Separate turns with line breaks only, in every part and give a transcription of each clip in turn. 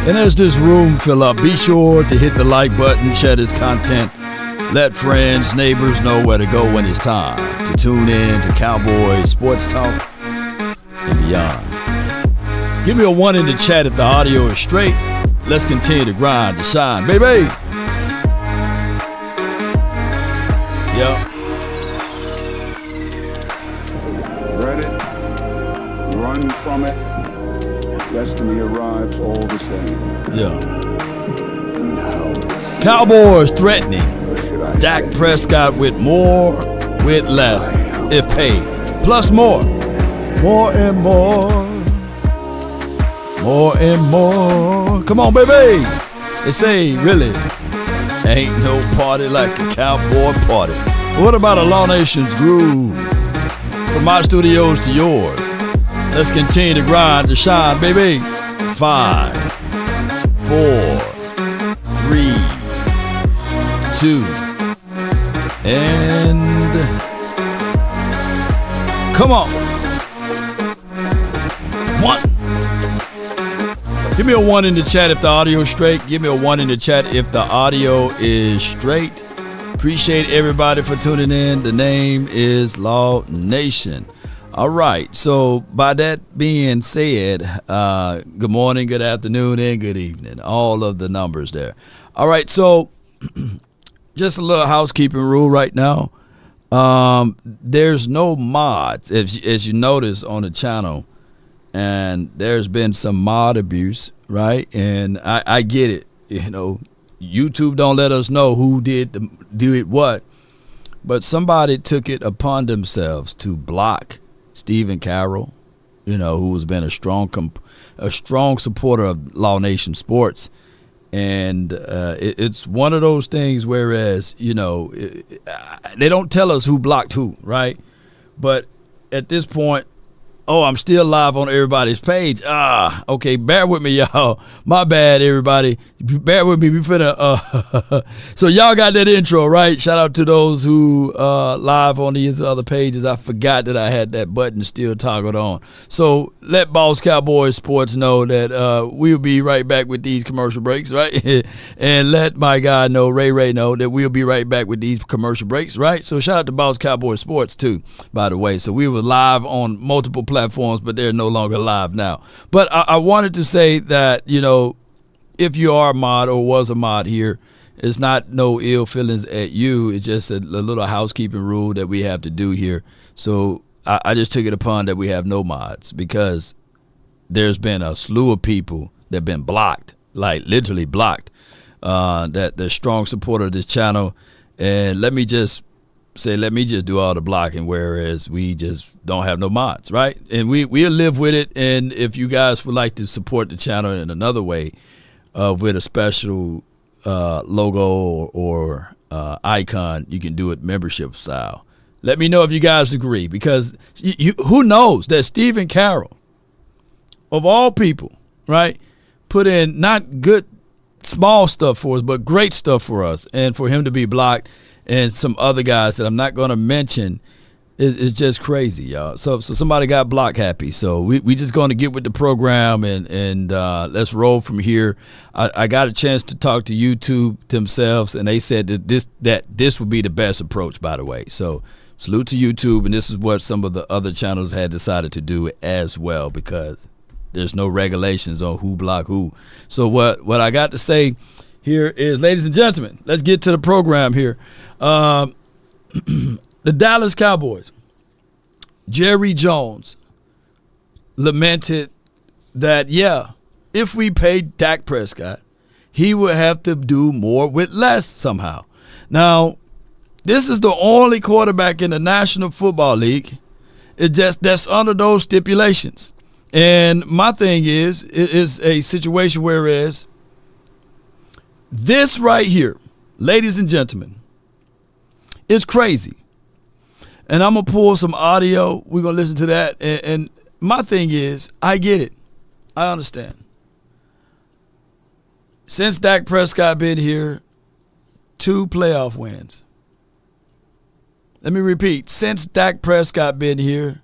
And as this room fill up, be sure to hit the like button, share this content. Let friends, neighbors know where to go when it's time to tune in to Cowboys Sports Talk and beyond. Give me a 1 in the chat if the audio is straight. Let's continue to grind to shine, baby. Yeah.
Dread it, run from it. Destiny arrives all the same.
Yeah.
And now,
Cowboys threatening Dak Prescott with more, with less, if paid. Plus more. More and more. More and more. Come on, baby. They say, really, ain't no party like a cowboy party. What about a Law Nation's groove? From my studios to yours. Let's continue to grind to shine, baby. 5, 4, 3, 2, and come on. 1. Give me a 1 in the chat if the audio is straight. Give me a 1 in the chat if the audio is straight. Appreciate everybody for tuning in. The name is Law Nation. All right. So by that being said, good morning, good afternoon, and good evening. All of the numbers there. All right. So just a little housekeeping rule right now. There's no mods, as you notice on the channel, and there's been some mod abuse, right? And I get it. You know, YouTube don't let us know who did what, but somebody took it upon themselves to block Stephen Carroll, you know, who has been a strong supporter of Law Nation Sports. And it's one of those things whereas, you know, they don't tell us who blocked who, right? But at this point, I'm still live on everybody's page. Okay, bear with me, y'all. My bad, everybody. Bear with me. We finna, so y'all got that intro, right? Shout out to those who live on these other pages. I forgot that I had that button still toggled on. So let Boss Cowboys Sports know that we'll be right back with these commercial breaks, right? And let my guy know, Ray know, that we'll be right back with these commercial breaks, right? So shout out to Boss Cowboys Sports too, by the way. So we were live on multiple platforms, but they're no longer live now. But I wanted to say that, you know, if you are a mod or was a mod here, it's not no ill feelings at you. It's just a little housekeeping rule that we have to do here. So I just took it upon that we have no mods because there's been a slew of people that have been blocked, like literally blocked, that they're strong supporter of this channel. And let me just do all the blocking, whereas we just don't have no mods, right? And we'll live with it. And if you guys would like to support the channel in another way, with a special logo or icon, you can do it membership style. Let me know if you guys agree, because who knows that Stephen Carroll, of all people, right, put in not good small stuff for us, but great stuff for us, and for him to be blocked and some other guys that I'm not going to mention is just crazy, y'all. So somebody got block happy. So we just going to get with the program and let's roll from here. I got a chance to talk to YouTube themselves, and they said that this would be the best approach, by the way. So salute to YouTube, and this is what some of the other channels had decided to do as well, because there's no regulations on who block who. So what I got to say here is, ladies and gentlemen, let's get to the program here. The Dallas Cowboys, Jerry Jones, lamented that, if we paid Dak Prescott, he would have to do more with less somehow. Now, this is the only quarterback in the National Football League that's under those stipulations. And my thing is a situation whereas this right here, ladies and gentlemen, is crazy. And I'm going to pull some audio. We're going to listen to that. And my thing is, I get it. I understand. Since Dak Prescott been here, 2 playoff wins. Let me repeat. Since Dak Prescott been here,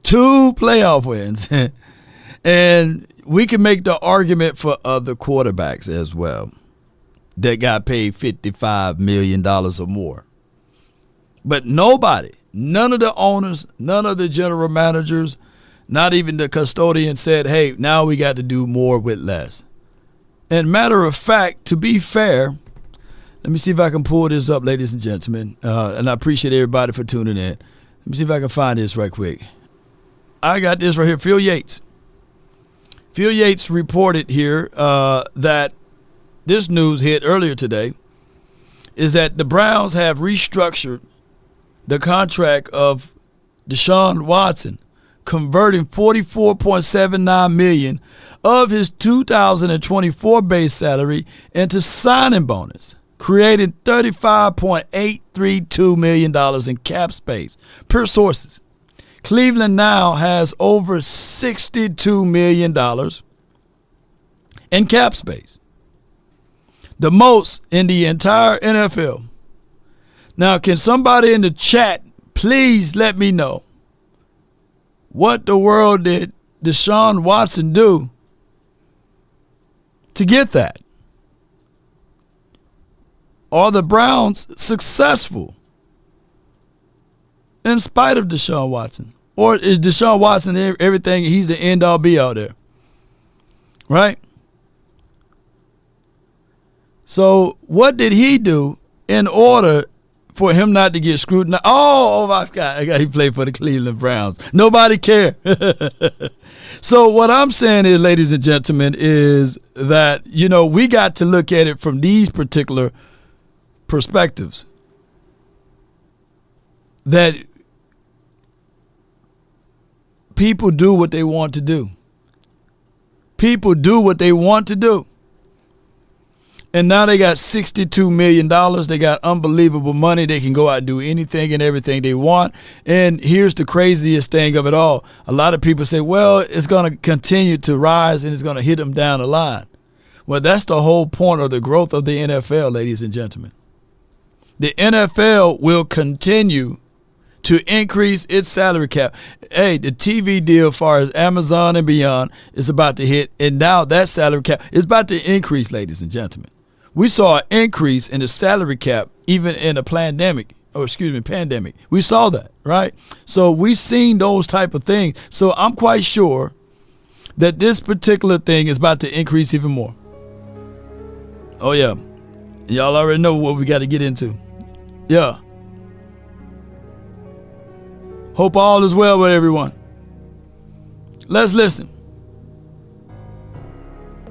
2 playoff wins. And we can make the argument for other quarterbacks as well that got paid $55 million or more. But nobody, none of the owners, none of the general managers, not even the custodian said, hey, now we got to do more with less. And matter of fact, to be fair, let me see if I can pull this up, ladies and gentlemen. And I appreciate everybody for tuning in. Let me see if I can find this right quick. I got this right here. Phil Yates. Phil Yates reported here that this news hit earlier today is that the Browns have restructured the contract of Deshaun Watson, converting $44.79 million of his 2024 base salary into signing bonus, creating $35.832 million in cap space per sources. Cleveland now has over $62 million in cap space, the most in the entire NFL. Now, can somebody in the chat please let me know what the world did Deshaun Watson do to get that? Are the Browns successful in spite of Deshaun Watson? Or is Deshaun Watson everything? He's the end all be all there, right? So what did he do in order for him not to get scrutinized? Oh my God, he played for the Cleveland Browns. Nobody cared. So what I'm saying is, ladies and gentlemen, is that, you know, we got to look at it from these particular perspectives. That people do what they want to do. People do what they want to do. And now they got $62 million. They got unbelievable money. They can go out and do anything and everything they want. And here's the craziest thing of it all. A lot of people say, well, it's going to continue to rise and it's going to hit them down the line. Well, that's the whole point of the growth of the NFL, ladies and gentlemen. The NFL will continue to increase its salary cap. Hey, the TV deal as far as Amazon and beyond is about to hit. And now that salary cap is about to increase, ladies and gentlemen. We saw an increase in the salary cap even in a pandemic. We saw that, right? So we've seen those type of things. So I'm quite sure that this particular thing is about to increase even more. Oh, yeah. Y'all already know what we got to get into. Yeah. Hope all is well with everyone. Let's listen.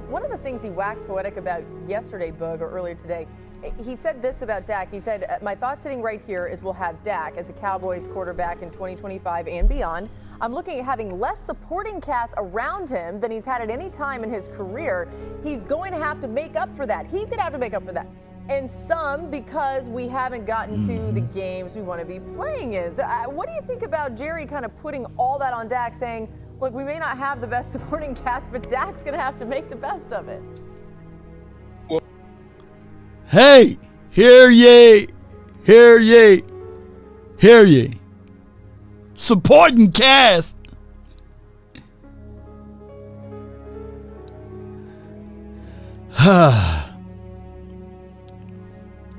One of the things he waxed poetic about yesterday, Boog, or earlier today, he said this about Dak. He said, my thought sitting right here is we'll have Dak as the Cowboys quarterback in 2025 and beyond. I'm looking at having less supporting cast around him than he's had at any time in his career. He's going to have to make up for that. He's going to have to make up for that. And some because we haven't gotten to the games we want to be playing in. So, what do you think about Jerry kind of putting all that on Dak, saying, look, we may not have the best supporting cast, but Dak's going to have to make the best of it?
Hey, hear ye, hear ye, hear ye. Supporting cast.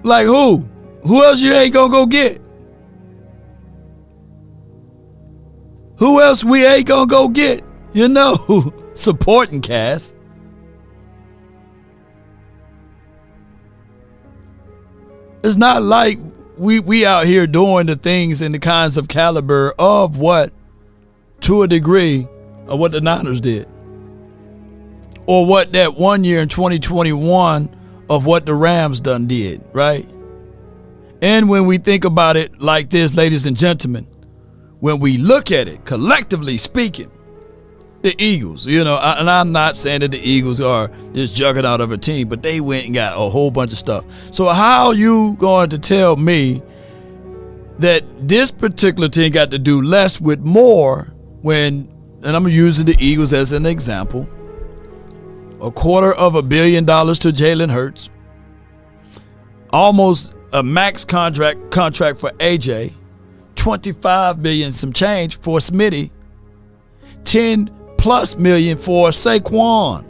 Like who? Who else you ain't gonna go get? Who else we ain't gonna go get? You know, supporting cast. It's not like we out here doing the things in the kinds of caliber of what, to a degree, of what the Niners did. Or what that 1 year in 2021 of what the Rams done did, right? And when we think about it like this, ladies and gentlemen, when we look at it, collectively speaking, the Eagles, you know, and I'm not saying that the Eagles are this juggernaut of a team, but they went and got a whole bunch of stuff. So how are you going to tell me that this particular team got to do less with more when, and I'm using the Eagles as an example, $250 million to Jalen Hurts, almost a max contract for AJ, $25 million some change for Smitty, $10+ plus million for Saquon.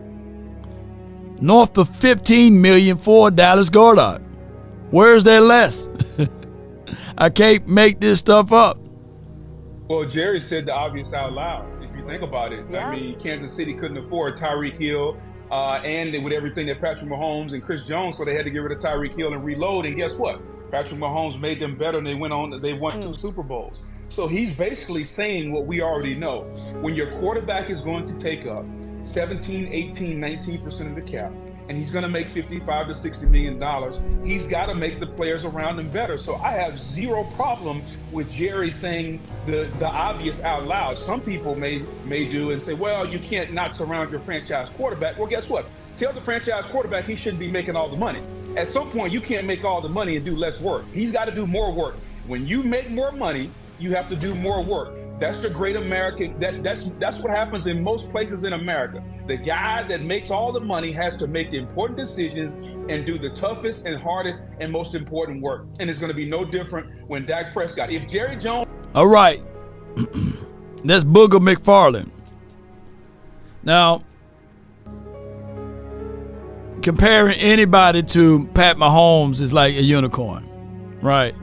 North of $15 million for Dallas Goedert. Where's there less? I can't make this stuff up.
Well, Jerry said the obvious out loud. If you think about it,
Yeah.
I mean, Kansas City couldn't afford Tyreek Hill, and with everything that Patrick Mahomes and Chris Jones, so they had to get rid of Tyreek Hill and reload. And guess what? Patrick Mahomes made them better, and they won 2 Super Bowls. So he's basically saying what we already know. When your quarterback is going to take up 17, 18, 19% of the cap, and he's going to make $55 to $60 million, he's got to make the players around him better. So I have zero problem with Jerry saying the obvious out loud. Some people may do and say, well, you can't not surround your franchise quarterback. Well, guess what? Tell the franchise quarterback he shouldn't be making all the money. At some point, you can't make all the money and do less work. He's got to do more work. When you make more money, you have to do more work. That's the great American. That's what happens in most places in America. The guy that makes all the money has to make the important decisions and do the toughest and hardest and most important work. And it's going to be no different when Dak Prescott. If Jerry Jones.
All right. That's Booger McFarland. Now, comparing anybody to Pat Mahomes is like a unicorn, right?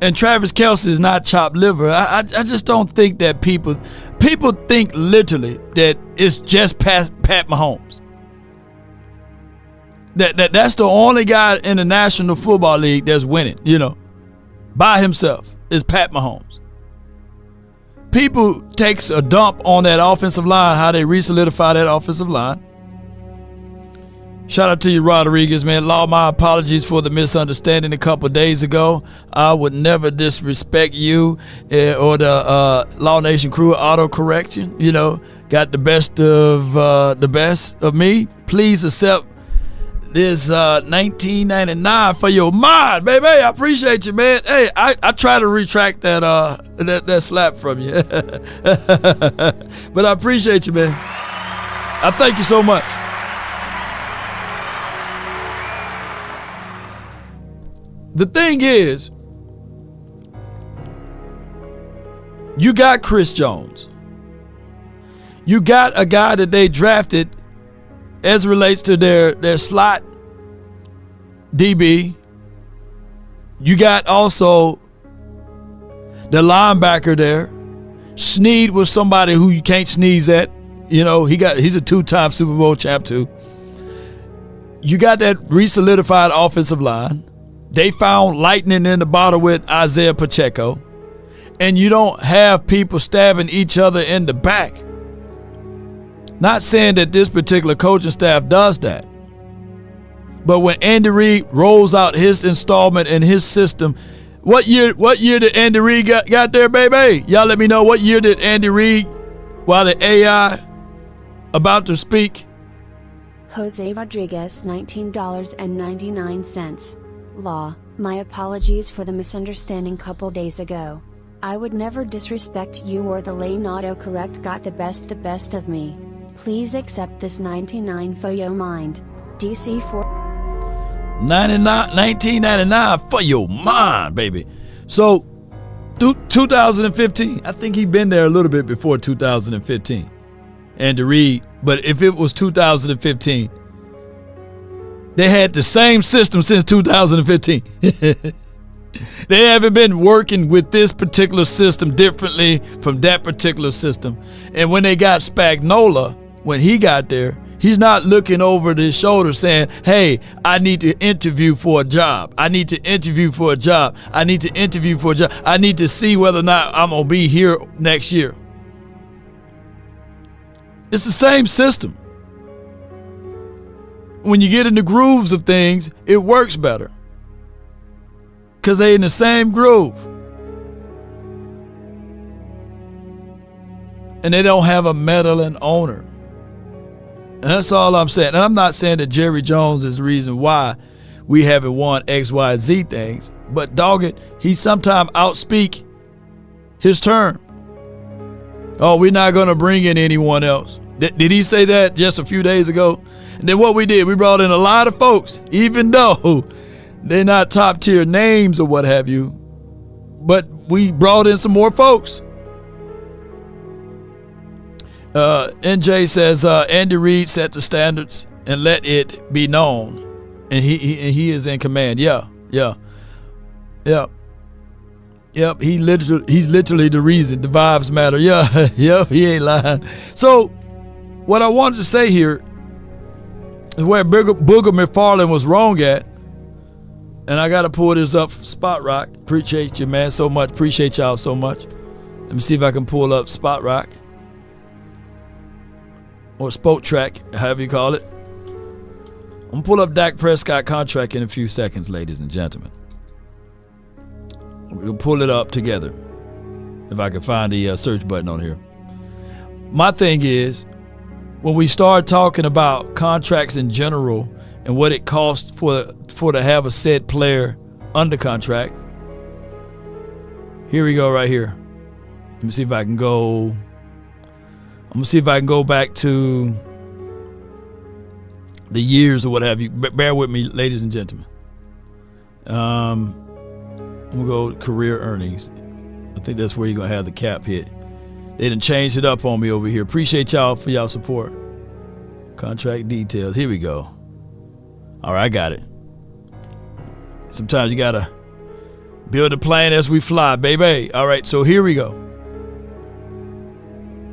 And Travis Kelce is not chopped liver. I just don't think that people think literally that it's just Pat Mahomes. That's the only guy in the National Football League that's winning, by himself, is Pat Mahomes. People takes a dump on that offensive line, how they re-solidify that offensive line. Shout out to you, Rodriguez, man. Law, my apologies for the misunderstanding a couple days ago. I would never disrespect you or the Law Nation crew auto correction. Got the best of me. Please accept this $19.99 for your mind, baby. I appreciate you, man. Hey, I try to retract that slap from you, but I appreciate you, man. I thank you so much. The thing is, you got Chris Jones. You got a guy that they drafted as it relates to their slot DB. You got also the linebacker there. Snead was somebody who you can't sneeze at. He's a 2-time Super Bowl champ too. You got that re-solidified offensive line. They found lightning in the bottle with Isaiah Pacheco. And you don't have people stabbing each other in the back. Not saying that this particular coaching staff does that. But when Andy Reid rolls out his installment in his system, what year did Andy Reid got there, baby? Y'all let me know, what year did Andy Reid, while the AI about to speak?
Jose Rodriguez, $19.99. Law, my apologies for the misunderstanding couple days ago. I would never disrespect you or the lane autocorrect got the best of me. Please accept this 99 for your mind. DC 4
$19.99 for your mind, baby. So, 2015, I think he'd been there a little bit before 2015. Andy Reid, but if it was 2015, they had the same system since 2015. They haven't been working with this particular system differently from that particular system. And when they got Spagnuolo, when he got there, he's not looking over his shoulder saying, hey, I need to interview for a job. I need to interview for a job. I need to interview for a job. I need to see whether or not I'm going to be here next year. It's the same system. When you get in the grooves of things, it works better. Because they're in the same groove. And they don't have a meddling owner. And that's all I'm saying. And I'm not saying that Jerry Jones is the reason why we haven't won X, Y, Z things. But dog it, he sometimes outspeak his term. Oh, we're not going to bring in anyone else. Did he say that just a few days ago? And then what we did, we brought in a lot of folks, even though they're not top tier names or what have you. But we brought in some more folks. NJ says Andy Reid set the standards and let it be known, and he is in command. Yeah. He's literally the reason. The vibes matter. Yeah. Yep. He ain't lying. So what I wanted to say here is where Booger McFarland was wrong at, and I got to pull this up from Spot Rock. Appreciate you, man, so much. Appreciate y'all so much. Let me see if I can pull up Spot Rock or Spoke Track, however you call it. I'm going to pull up Dak Prescott contract in a few seconds, ladies and gentlemen. We'll pull it up together if I can find the search button on here. My thing is, when we start talking about contracts in general and what it costs for to have a said player under contract, here we go right here. Let me see if I can go. I'm going to see if I can go back to the years or what have you. Bear with me, ladies and gentlemen. I'm going to go career earnings. I think that's where you're going to have the cap hit. They done changed it up on me over here. Appreciate y'all for y'all support. Contract details. Here we go. All right, I got it. Sometimes you got to build a plane as we fly, baby. All right, so here we go.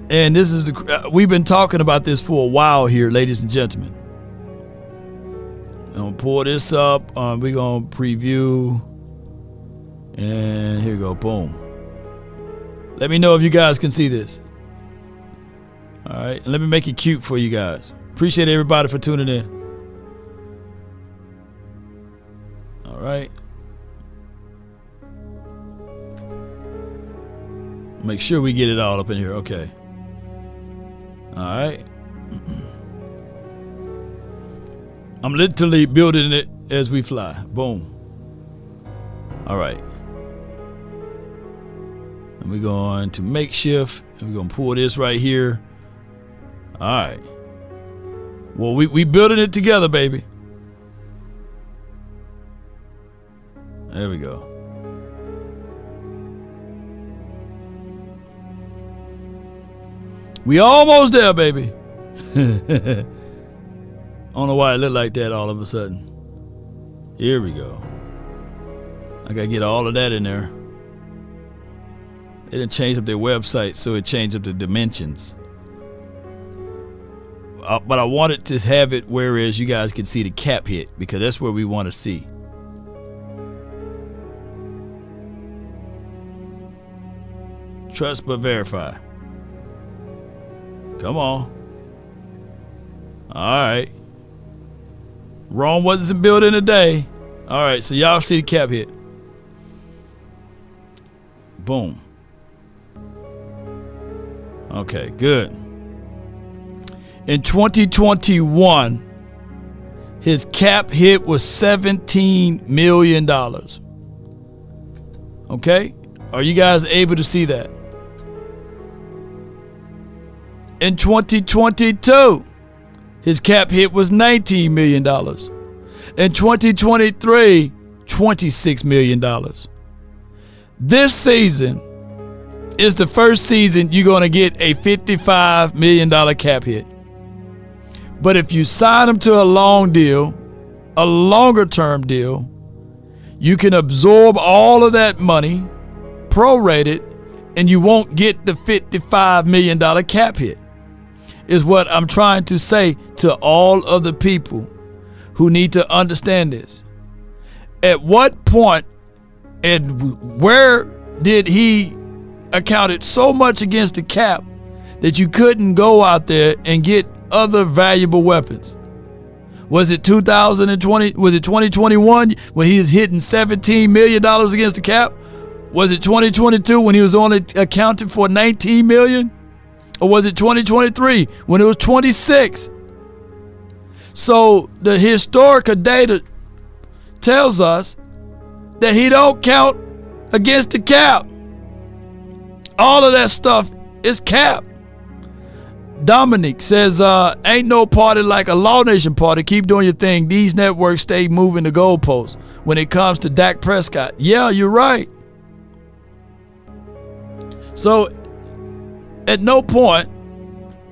And this is we've been talking about this for a while here, ladies and gentlemen. I'm going to pull this up. We're going to preview. And here we go. Boom. Let me know if you guys can see this. All right. And let me make it cute for you guys. Appreciate everybody for tuning in. All right. Make sure we get it all up in here. Okay. All right. I'm literally building it as we fly. Boom. All right. And we're going to makeshift, and we're going to pull this right here. All right. Well, we building it together, baby. There we go. We almost there, baby. I don't know why it looked like that all of a sudden. Here we go. I got to get all of that in there. They didn't change up their website, so it changed up the dimensions. But I wanted to have it whereas you guys could see the cap hit, because that's where we want to see. Trust but verify. Come on. All right. Rome wasn't built in a day. All right, so y'all see the cap hit. Boom. Okay, good. In 2021, his cap hit was $17 million. Okay? Are you guys able to see that? In 2022, his cap hit was $19 million. In 2023, $26 million. This season is the first season you're going to get a $55 million cap hit. But if you sign him to a long deal, a longer term deal, you can absorb all of that money, prorate it, and you won't get the $55 million cap hit. Is what I'm trying to say to all of the people who need to understand this. At what point and where did he accounted so much against the cap that you couldn't go out there and get other valuable weapons? Was it 2020? Was it 2021 when he was hitting $17 million against the cap? Was it 2022 when he was only accounted for $19 million? Or was it 2023 when it was 26? So the historical data tells us that he don't count against the cap. All of that stuff is cap. Dominic says, ain't no party like a Law Nation party. Keep doing your thing. These networks stay moving the goalposts when it comes to Dak Prescott. Yeah, you're right. So at no point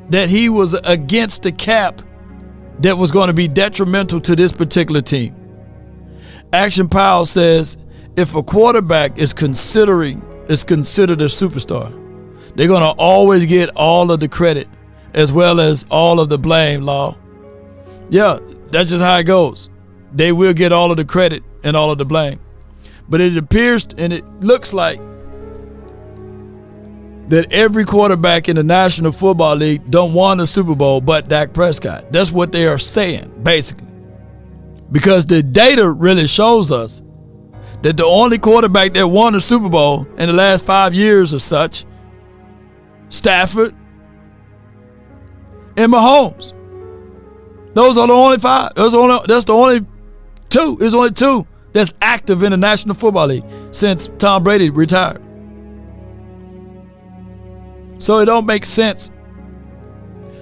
that he was against the cap that was going to be detrimental to this particular team. Action Powell says if a quarterback is considered a superstar, they're going to always get all of the credit as well as all of the blame, Law. Yeah, that's just how it goes. They will get all of the credit and all of the blame. But it appears and it looks like that every quarterback in the National Football League don't want a Super Bowl but Dak Prescott. That's what they are saying, basically. Because the data really shows us that the only quarterback that won a Super Bowl in the last 5 years or such, Stafford and Mahomes. Those are the only 5. That's the only 2. There's only 2 that's active in the National Football League since Tom Brady retired. So it don't make sense.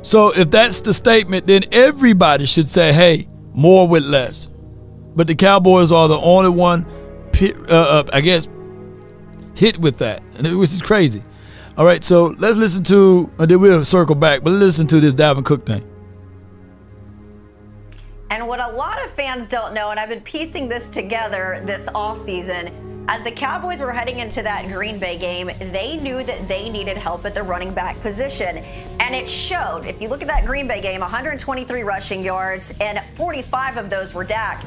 So if that's the statement, then everybody should say, hey, more with less. But the Cowboys are the only one, I guess, hit with that, which is crazy. All right, so let's listen to, and then we'll circle back, but let's listen to this Dalvin Cook thing.
And what a lot of fans don't know, and I've been piecing this together this offseason, as the Cowboys were heading into that Green Bay game, they knew that they needed help at the running back position. And it showed. If you look at that Green Bay game, 123 rushing yards, and 45 of those were Dak.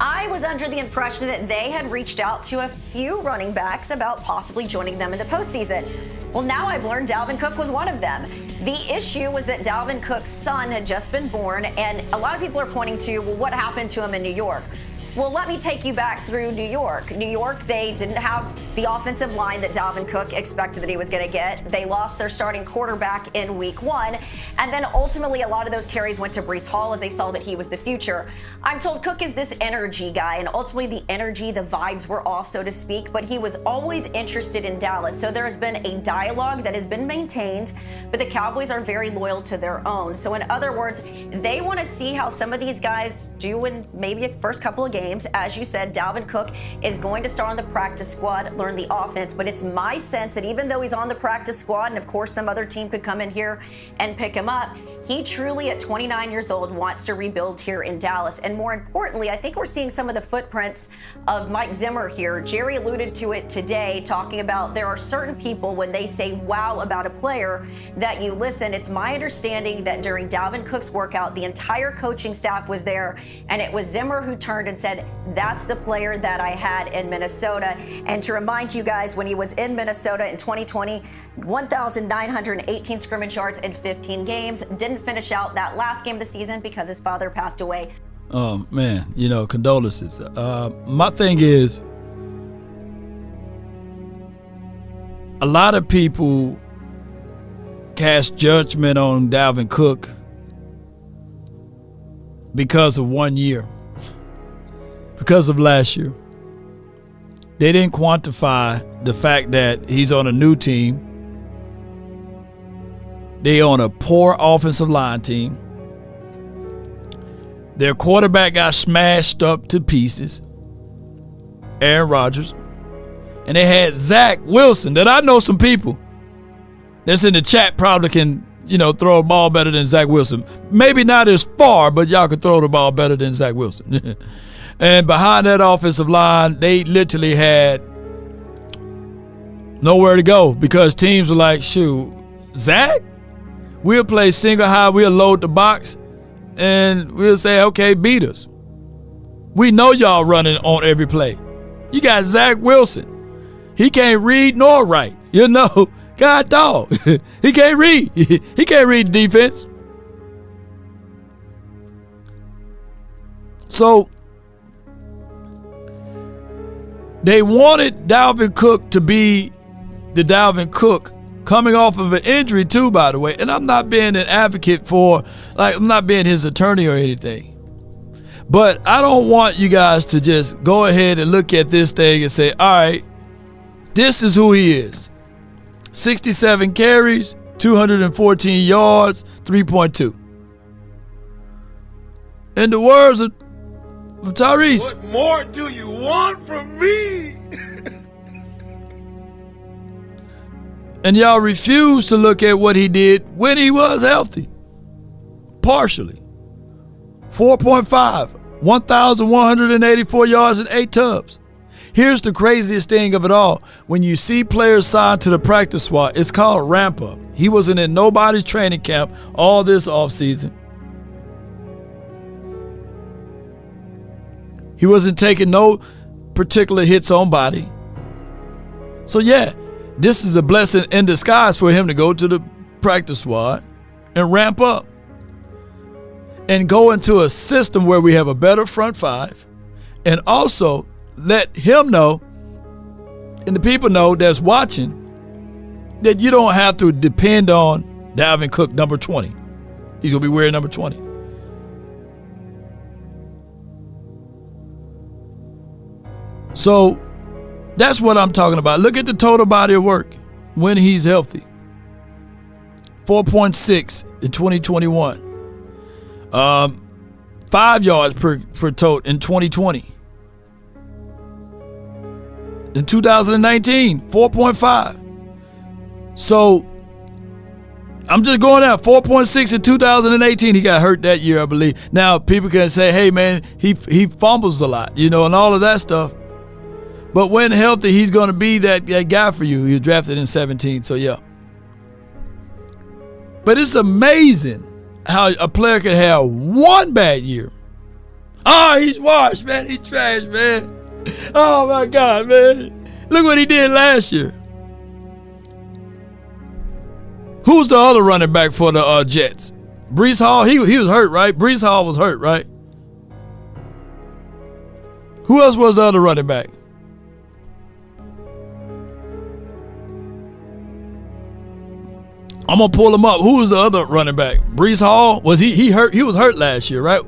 I was under the impression that they had reached out to a few running backs about possibly joining them in the postseason. Well, now I've learned Dalvin Cook was one of them. The issue was that Dalvin Cook's son had just been born, and a lot of people are pointing to, well, what happened to him in New York? Well, let me take you back through New York. New York, they didn't have the offensive line that Dalvin Cook expected that he was going to get. They lost their starting quarterback in week 1. And then ultimately, a lot of those carries went to Breece Hall as they saw that he was the future. I'm told Cook is this energy guy, and ultimately the energy, the vibes were off, so to speak, but he was always interested in Dallas. So there has been a dialogue that has been maintained, but the Cowboys are very loyal to their own. So in other words, they want to see how some of these guys do in maybe a first couple of games. As you said, Dalvin Cook is going to start on the practice squad, learn the offense, but it's my sense that even though he's on the practice squad, and of course some other team could come in here and pick him up, he truly at 29 years old wants to rebuild here in Dallas. And more importantly, I think we're seeing some of the footprints of Mike Zimmer here. Jerry alluded to it today, talking about there are certain people when they say wow about a player that you listen. It's my understanding that during Dalvin Cook's workout, the entire coaching staff was there, and it was Zimmer who turned and said, that's the player that I had in Minnesota. And to remind you guys, when he was in Minnesota in 2020, 1,918 scrimmage yards in 15 games. Didn't finish out that last game of the season because his father passed away.
Oh, man, condolences. My thing is, a lot of people cast judgment on Dalvin Cook because of 1 year. Because of last year. They didn't quantify the fact that he's on a new team. They on a poor offensive line team. Their quarterback got smashed up to pieces, Aaron Rodgers. And they had Zach Wilson, that I know some people that's in the chat probably can, throw a ball better than Zach Wilson. Maybe not as far, but y'all can throw the ball better than Zach Wilson. And behind that offensive line, they literally had nowhere to go because teams were like, shoot, Zach? We'll play single high, we'll load the box, and we'll say, okay, beat us. We know y'all running on every play. You got Zach Wilson. He can't read nor write. God dog. He can't read. He can't read the defense. So they wanted Dalvin Cook to be the Dalvin Cook coming off of an injury too, by the way. And I'm not being an advocate for, I'm not being his attorney or anything. But I don't want you guys to just go ahead and look at this thing and say, all right, this is who he is. 67 carries, 214 yards, 3.2. In the words of Tyrese.
What more do you want from me?
And y'all refuse to look at what he did when he was healthy. Partially. 4.5, 1,184 yards and 8 tubs. Here's the craziest thing of it all. When you see players signed to the practice squad, it's called ramp up. He wasn't in nobody's training camp all this offseason. He wasn't taking no particular hits on body. So yeah, this is a blessing in disguise for him to go to the practice squad and ramp up and go into a system where we have a better front five, and also let him know and the people know that's watching that you don't have to depend on Dalvin Cook, number 20. He's going to be wearing number 20. So that's what I'm talking about. Look at the total body of work when he's healthy. 4.6 in 2021. 5 yards per tote in 2020. In 2019, 4.5. So I'm just going out. 4.6 in 2018. He got hurt that year, I believe. Now people can say, "Hey man, he fumbles a lot," and all of that stuff. But when healthy, he's going to be that guy for you. He was drafted in 17, so yeah. But it's amazing how a player can have one bad year. Oh, he's washed, man. He's trash, man. Oh, my God, man. Look what he did last year. Who's the other running back for the Jets? Breece Hall? He was hurt, right? Breece Hall was hurt, right? Who else was the other running back? I'm gonna pull him up. Who was the other running back? Breece Hall? Was he hurt? He was hurt last year, right?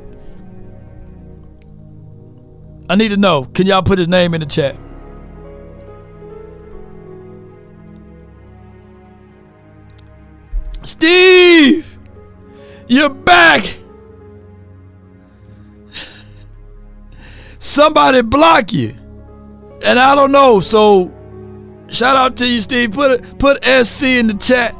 I need to know. Can y'all put his name in the chat? Steve, you're back. Somebody block you, and I don't know. So, shout out to you, Steve. Put SC in the chat.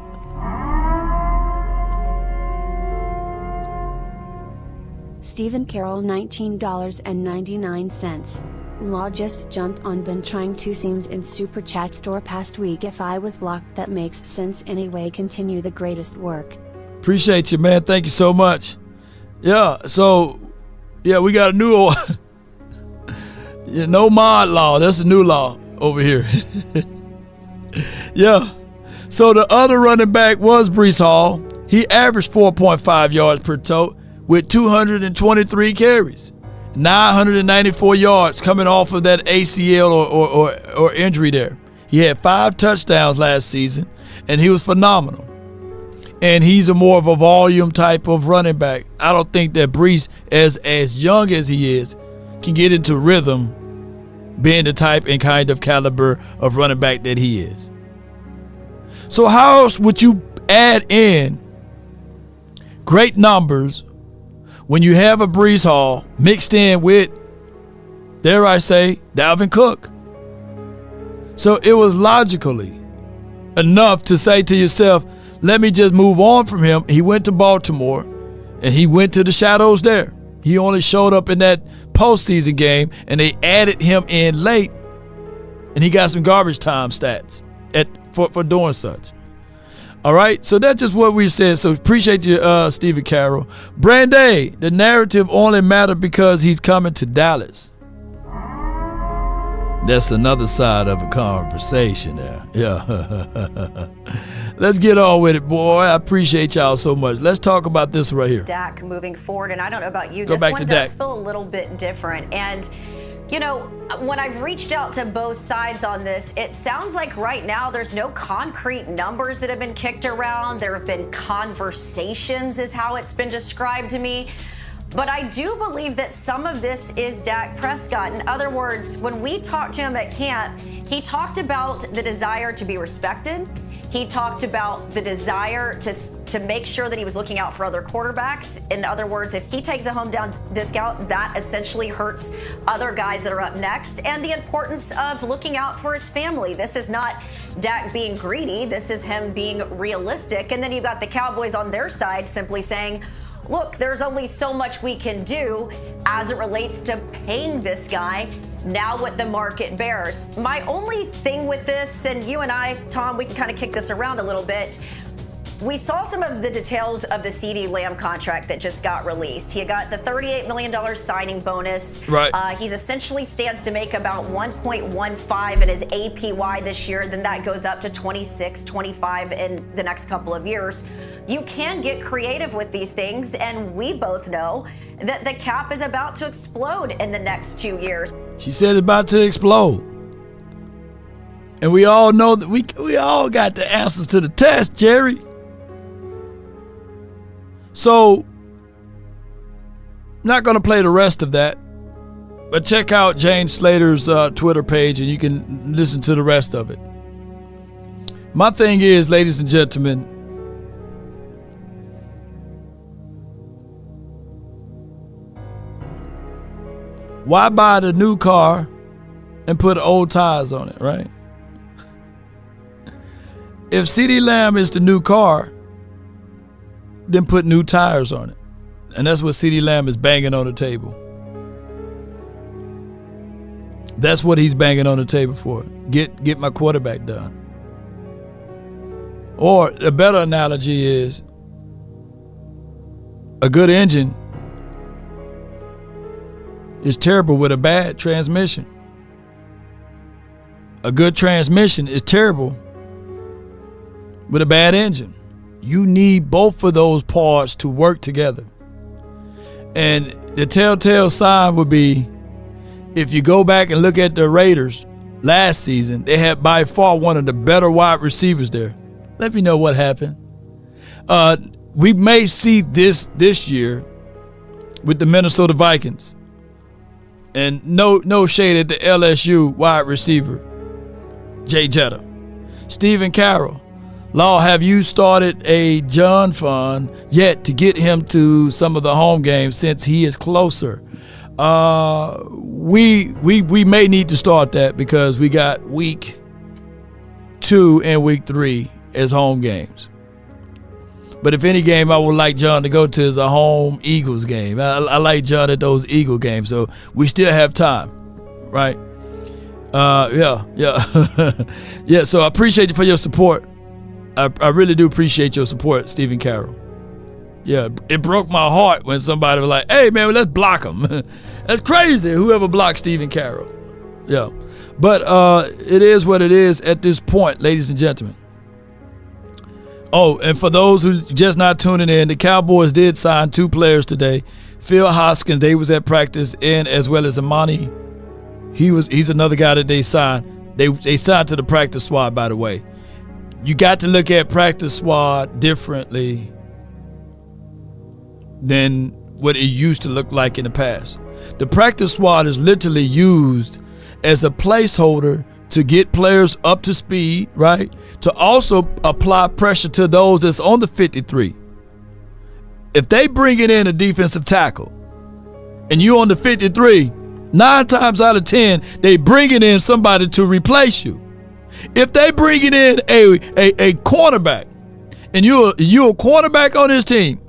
Stephen Carroll $19.99. Law just jumped on. Been trying to seams in Super Chat store past week. If I was blocked, that makes sense anyway. Continue the greatest work.
Appreciate you, man. Thank you so much. Yeah, so yeah, we got a new no mod law. That's the new law over here. Yeah. So the other running back was Breece Hall. He averaged 4.5 yards per tote with 223 carries, 994 yards coming off of that ACL or injury there. He had 5 touchdowns last season, and he was phenomenal. And he's more of a volume type of running back. I don't think that Breece, as young as he is, can get into rhythm being the type and kind of caliber of running back that he is. So how else would you add in great numbers when you have a Breece Hall mixed in with, dare I say, Dalvin Cook? So it was logically enough to say to yourself, let me just move on from him. He went to Baltimore, and he went to the shadows there. He only showed up in that postseason game, and they added him in late, and he got some garbage time stats for doing such. All right, so that's just what we said. So appreciate you, Stephen Carroll. Branday, the narrative only mattered because he's coming to Dallas. That's another side of a conversation there. Yeah. Let's get on with it, boy. I appreciate y'all so much. Let's talk about this right here.
Dak moving forward, and I don't know about you,
Go
this
back
one
to
does
Dak.
feel a little bit different. And when I've reached out to both sides on this, it sounds like right now there's no concrete numbers that have been kicked around. There have been conversations, is how it's been described to me. But I do believe that some of this is Dak Prescott. In other words, when we talked to him at camp, he talked about the desire to be respected. He talked about the desire to make sure that he was looking out for other quarterbacks. In other words, if he takes a hometown discount, that essentially hurts other guys that are up next, and the importance of looking out for his family. This is not Dak being greedy. This is him being realistic. And then you've got the Cowboys on their side simply saying, look, there's only so much we can do as it relates to paying this guy. Now what the market bears. My only thing with this, and you and I, Tom, we can kind of kick this around a little bit. We saw some of the details of the CeeDee Lamb contract that just got released. He got the $38 million signing bonus.
Right.
He's essentially stands to make about 1.15 in his APY this year. Then that goes up to 26, 25 in the next couple of years. You can get creative with these things, and we both know that the cap is about to explode in the next 2 years.
She said it's about to explode. And we all know that we all got the answers to the test, Jerry. So, not going to play the rest of that, but check out Jane Slater's Twitter page and you can listen to the rest of it. My thing is, ladies and gentlemen, why buy the new car and put old tires on it, right? If CeeDee Lamb is the new car, then put new tires on it. And that's what CeeDee Lamb is banging on the table. That's what he's banging on the table for. Get my quarterback done. Or a better analogy is a good engine is terrible with a bad transmission. A good transmission is terrible with a bad engine. You need both of those parts to work together. And the telltale sign would be if you go back and look at the Raiders last season, they had by far one of the better wide receivers there. Let me know what happened. We may see this year with the Minnesota Vikings. And no shade at the LSU wide receiver, Jay Jetta. Stephen Carroll. Law, have you started a John fund yet to get him to some of the home games since he is closer? We may need to start that because we got week 2 and week 3 as home games. But if any game I would like John to go to is a home Eagles game. I like John at those Eagle games, so we still have time, right? Yeah. Yeah, so I appreciate you for your support. I really do appreciate your support, Stephen Carroll. Yeah, it broke my heart when somebody was like, hey, man, let's block him. That's crazy, whoever blocked Stephen Carroll. Yeah, but it is what it is at this point, ladies and gentlemen. Oh, and for those who just not tuning in, the Cowboys did sign 2 players today. Phil Hoskins, they was at practice, and as well as Amani. He's another guy that they signed. They signed to the practice squad, by the way. You got to look at practice squad differently than what it used to look like in the past. The practice squad is literally used as a placeholder to get players up to speed, right? To also apply pressure to those that's on the 53. If they bring in a defensive tackle and you on the 53, 9 times out of 10, they bringing in somebody to replace you. If they bringing in a cornerback and you're a cornerback on this team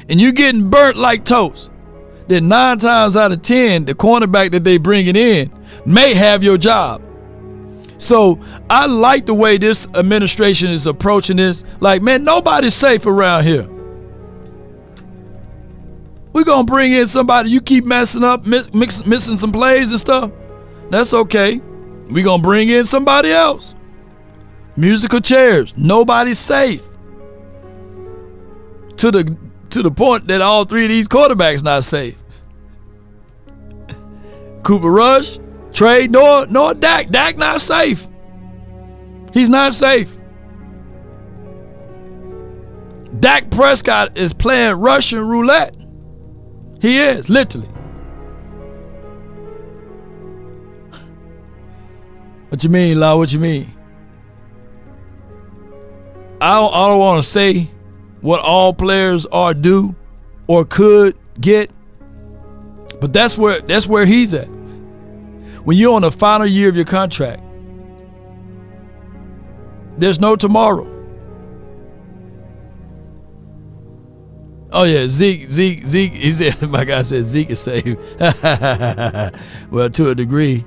and you're getting burnt like toast, then 9 times out of 10, the cornerback that they bringing in may have your job. So I like the way this administration is approaching this. Like, man, nobody's safe around here. We're going to bring in somebody. You keep messing up, missing some plays and stuff. That's okay. We're going to bring in somebody else. Musical chairs. Nobody's safe. To the point that all 3 of these quarterbacks not safe. Cooper Rush, Trey, nor Dak. Dak not safe. He's not safe. Dak Prescott is playing Russian roulette. He is, literally. What you mean, Law? What you mean? I don't want to say what all players are due or could get, but that's where he's at. When you're on the final year of your contract, there's no tomorrow. Oh yeah, Zeke. He said, my guy said Zeke is saved. Well, to a degree,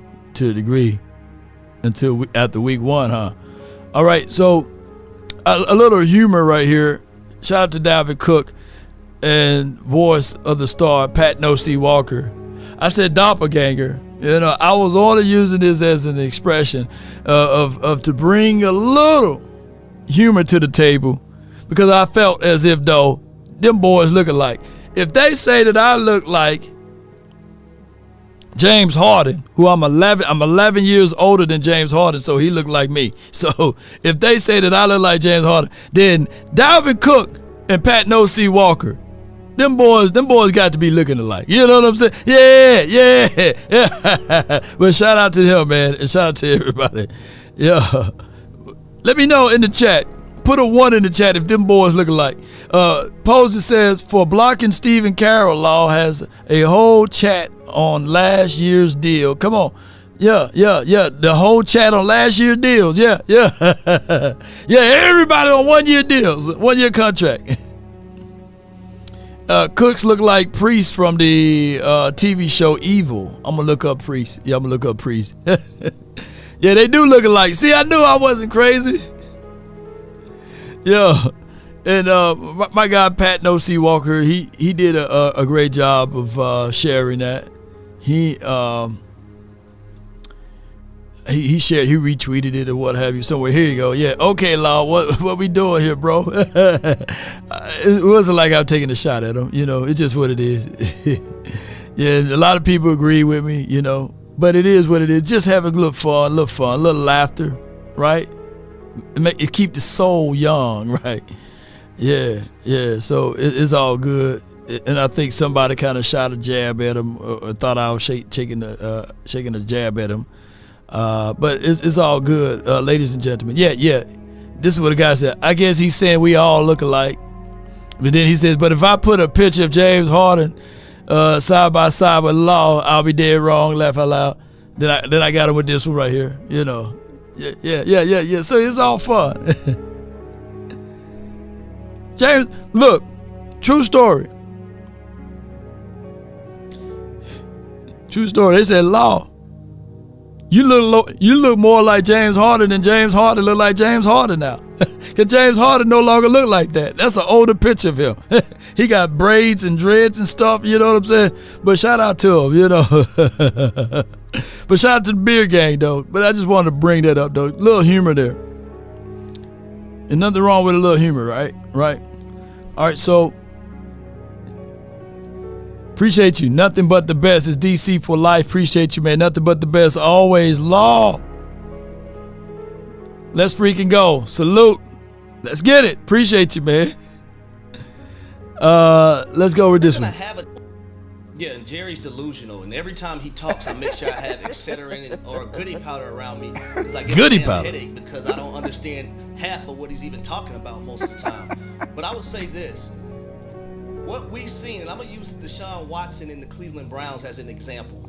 until after week 1, huh? All right, so a little humor right here. Shout out to Dalvin Cook and voice of the star, Pat No C Walker. I said doppelganger. You know, I was only using this as an expression of to bring a little humor to the table, because I felt as if though them boys look alike. If they say that I look like James Harden, who I'm 11 years older than James Harden, so he looked like me. So if they say that I look like James Harden, then Dalvin Cook and Pat No C Walker, them boys got to be looking alike. You know what I'm saying? Yeah. But shout out to him, man, and shout out to everybody. Yeah. Let me know in the chat. Put a 1 in the chat if them boys look alike. Posey says, for blocking Stephen Carroll, Law has a whole chat on last year's deal. Come on. Yeah. The whole chat on last year's deals. Yeah. Yeah, everybody on 1-year deals, 1-year contract. Cooks look like Priest from the TV show Evil. I'm going to look up Priest. Yeah, I'm going to look up Priest. Yeah, they do look alike. See, I knew I wasn't crazy. Yeah. And my guy, Pat No C Walker, he did a great job of sharing that. He shared, he retweeted it or what have you somewhere. Here you go. Yeah. Okay, Law, what we doing here, bro? It wasn't like I'm taking a shot at him. You know, it's just what it is. Yeah, a lot of people agree with me, you know, but it is what it is. Just having a little fun, a little laughter, right? It keep the soul young, right? Yeah. So it's all good. And I think somebody kind of shot a jab at him or thought I was shaking a jab at him. But it's all good, ladies and gentlemen. Yeah. This is what the guy said. I guess he's saying we all look alike. But then he says, but if I put a picture of James Harden side by side with Law, I'll be dead wrong, laugh out loud. Then I got him with this one right here, you know. Yeah. So it's all fun. James, look, true story. They said, Law, you look more like James Harden than James Harden look like James Harden now. Because James Harden no longer look like that. That's an older picture of him. He got braids and dreads and stuff, you know what I'm saying? But shout out to him, you know. But shout out to the beer gang, though. But I just wanted to bring that up, though. A little humor there. And nothing wrong with a little humor, right? All right, so appreciate you. Nothing but the best. It's DC for life. Appreciate you, man. Nothing but the best. Always. Law. Let's freaking go. Salute. Let's get it. Appreciate you, man. Let's go with this one.
Yeah, and Jerry's delusional, and every time he talks, I make sure I have Excedrin or goody powder around me, because I get a headache because I don't understand half of what he's even talking about most of the time. But I would say this. What we've seen, and I'm going to use Deshaun Watson and the Cleveland Browns as an example.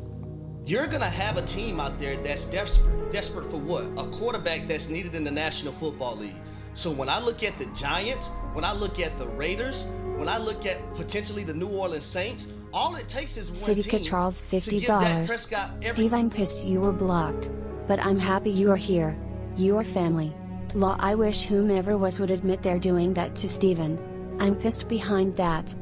You're going to have a team out there that's desperate. Desperate for what? A quarterback that's needed in the National Football League. So when I look at the Giants, when I look at the Raiders, when I look at potentially the New Orleans Saints, all it takes is one
City
team
Charles, $50.
to give Dak Prescott
Steve, I'm pissed you were blocked. But I'm happy you are here. Your family. Law, I wish whomever was would admit they're doing that to Steven. I'm pissed behind that.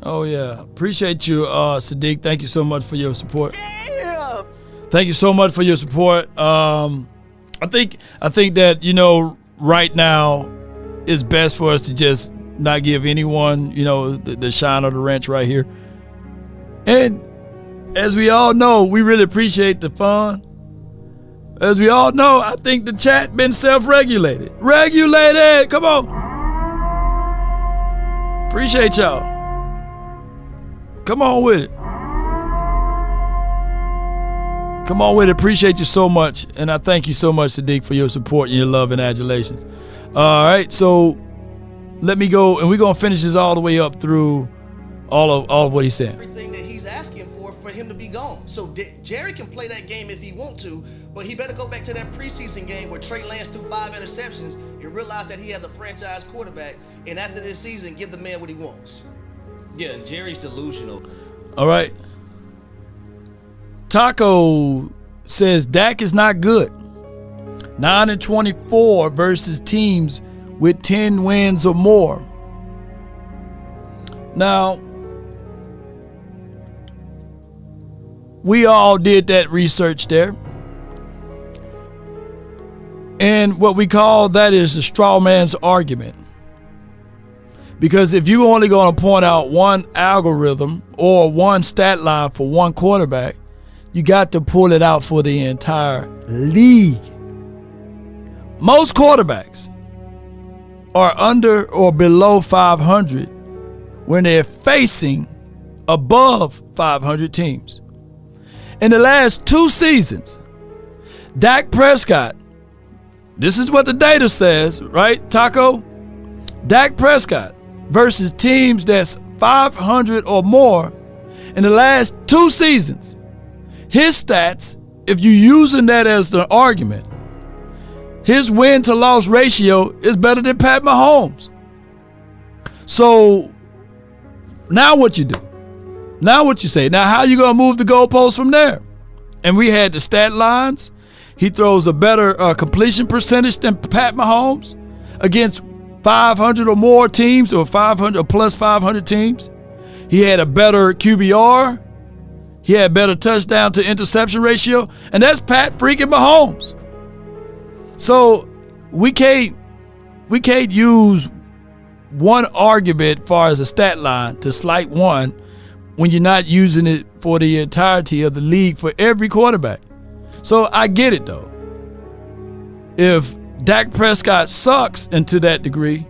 Oh, yeah. Appreciate you, Sadiq. Thank you so much for your support. Yeah. Thank you so much for your support. I think that, you know, right now it's best for us to just not give anyone, you know, the shine or the wrench right here. And as we all know, we really appreciate the fun. As we all know, I think the chat been self-regulated. Regulated! Come on! Appreciate y'all. Come on with it. Come on with it. Appreciate you so much. And I thank you so much, Sadiq, for your support and your love and adulations. All right, so let me go, and we're going to finish this all the way up through all of what he said.
Everything that he's asking for him to be gone. So Jerry can play that game if he want to, but he better go back to that preseason game where Trey Lance threw 5 interceptions and realize that he has a franchise quarterback, and after this season, give the man what he wants. Yeah, and Jerry's delusional.
All right. Taco says Dak is not good. 9-24 versus teams with 10 wins or more. Now, we all did that research there. And what we call that is the straw man's argument. Because if you're only going to point out one algorithm or one stat line for one quarterback, you got to pull it out for the entire league. Most quarterbacks are under or below 500 when they're facing above 500 teams. In the last 2 seasons, Dak Prescott, this is what the data says, right, Taco? Dak Prescott versus teams that's 500 or more in the last 2 seasons. His stats, if you're using that as the argument, his win-to-loss ratio is better than Pat Mahomes. So now what you do? Now what you say? Now how you going to move the goalposts from there? And we had the stat lines. He throws a better completion percentage than Pat Mahomes against 500 or more teams, or 500 or plus 500 teams. He had a better QBR. He had better touchdown to interception ratio, and that's Pat freaking Mahomes. So we can't use one argument as far as a stat line to slight one when you're not using it for the entirety of the league for every quarterback. So I get it though. If Dak Prescott sucks, and to that degree,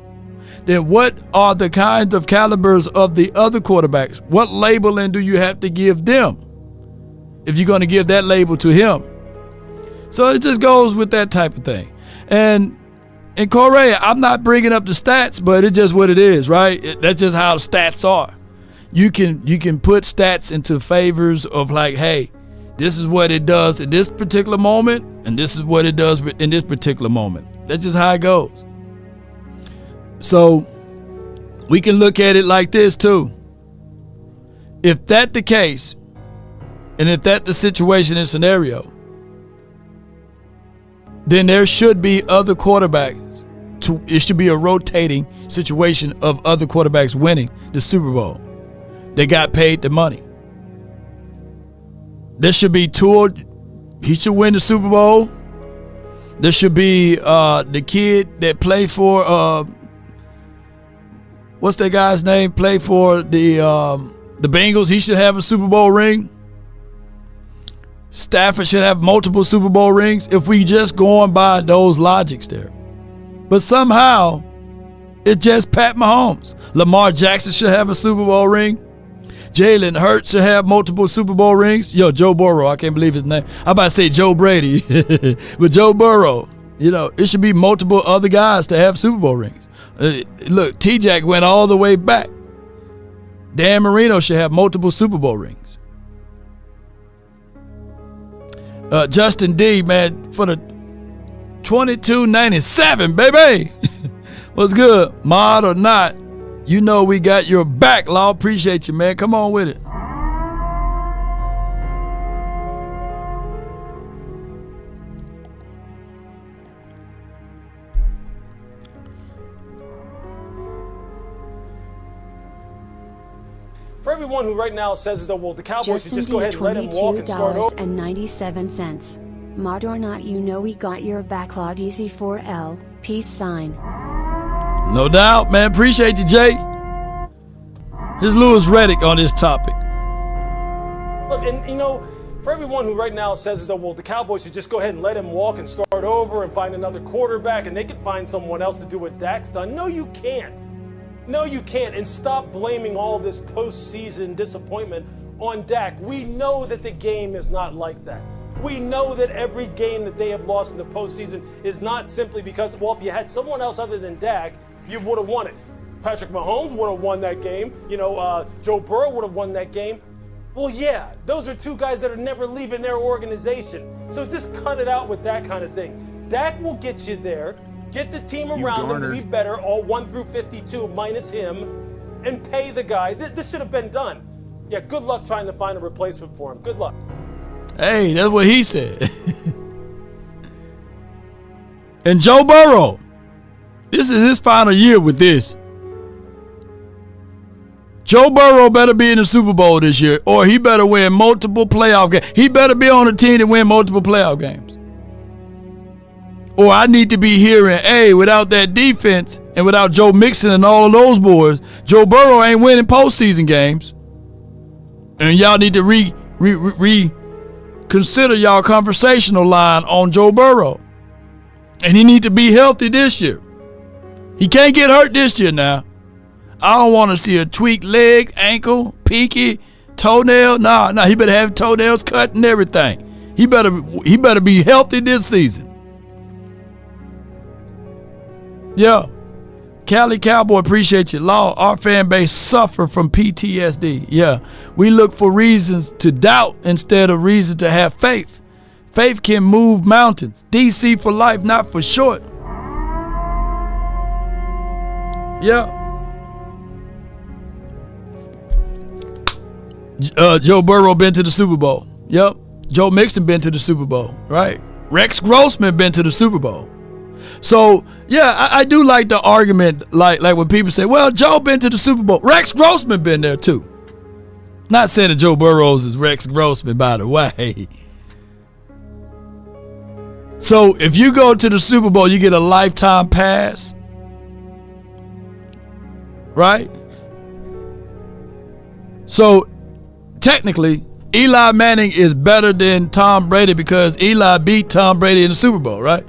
then what are the kinds of calibers of the other quarterbacks? What labeling do you have to give them if you're going to give that label to him? So it just goes with that type of thing. And in Corey, I'm not bringing up the stats, but it's just what it is, right? That's just how the stats are. You can put stats into favors of like, hey, this is what it does in this particular moment, and this is what it does in this particular moment. That's just how it goes. So we can look at it like this too. If that's the case, and if that's the situation and scenario, then there should be other quarterbacks. It should be a rotating situation of other quarterbacks winning the Super Bowl. They got paid the money. There should be Tua. He should win the Super Bowl. There should be the kid that played for what's that guy's name? Played for the Bengals. He should have a Super Bowl ring. Stafford should have multiple Super Bowl rings if we just going by those logics there. But somehow, it's just Pat Mahomes. Lamar Jackson should have a Super Bowl ring. Jalen Hurts should have multiple Super Bowl rings. Yo, Joe Burrow, I can't believe his name. I'm about to say Joe Brady. But Joe Burrow, it should be multiple other guys to have Super Bowl rings. Look, T-Jack went all the way back. Dan Marino should have multiple Super Bowl rings. Justin D, man, for the 22.97, baby. What's good? Mod or not, we got your back, Law. Appreciate you, man. Come on with it.
For everyone who right now says that, well, the Cowboys
Justin
should just go ahead and let him walk and start over.
$22.97. Mod or not, we got your back, Law DC4L. Peace sign.
No doubt, man. Appreciate you, Jay. Here's Louis Reddick on this topic.
Look, and for everyone who right now says that, well, the Cowboys should just go ahead and let him walk and start over and find another quarterback, and they can find someone else to do what Dak's done. No, you can't. No, you can't. And stop blaming all this postseason disappointment on Dak. We know that the game is not like that. We know that every game that they have lost in the postseason is not simply because, well, if you had someone else other than Dak, you would have won it. Patrick Mahomes would have won that game. Joe Burrow would have won that game. Well, yeah, those are two guys that are never leaving their organization. So just cut it out with that kind of thing. Dak will get you there, get the team around him to be better, all 1 through 52 minus him, and pay the guy. This should have been done. Yeah, good luck trying to find a replacement for him. Good luck.
Hey, that's what he said. And Joe Burrow, this is his final year with this. Joe Burrow better be in the Super Bowl this year, or he better win multiple playoff games. He better be on a team that win multiple playoff games. Or I need to be hearing, hey, without that defense and without Joe Mixon and all of those boys, Joe Burrow ain't winning postseason games. And y'all need to reconsider y'all conversational line on Joe Burrow. And he need to be healthy this year. He can't get hurt this year now. I don't want to see a tweaked leg, ankle, peaky, toenail. Nah, he better have toenails cut and everything. He better be healthy this season. Yeah. Cali Cowboy, appreciate you. Law, our fan base suffer from PTSD. Yeah. We look for reasons to doubt instead of reasons to have faith. Faith can move mountains. DC for life, not for short. Yeah. Joe Burrow been to the Super Bowl. Yep. Joe Mixon been to the Super Bowl, right? Rex Grossman been to the Super Bowl. So, yeah, I do like the argument, like when people say, well, Joe been to the Super Bowl. Rex Grossman been there too. Not saying that Joe Burrows is Rex Grossman, by the way. So, if you go to the Super Bowl, you get a lifetime pass. Right? So, technically, Eli Manning is better than Tom Brady because Eli beat Tom Brady in the Super Bowl, right?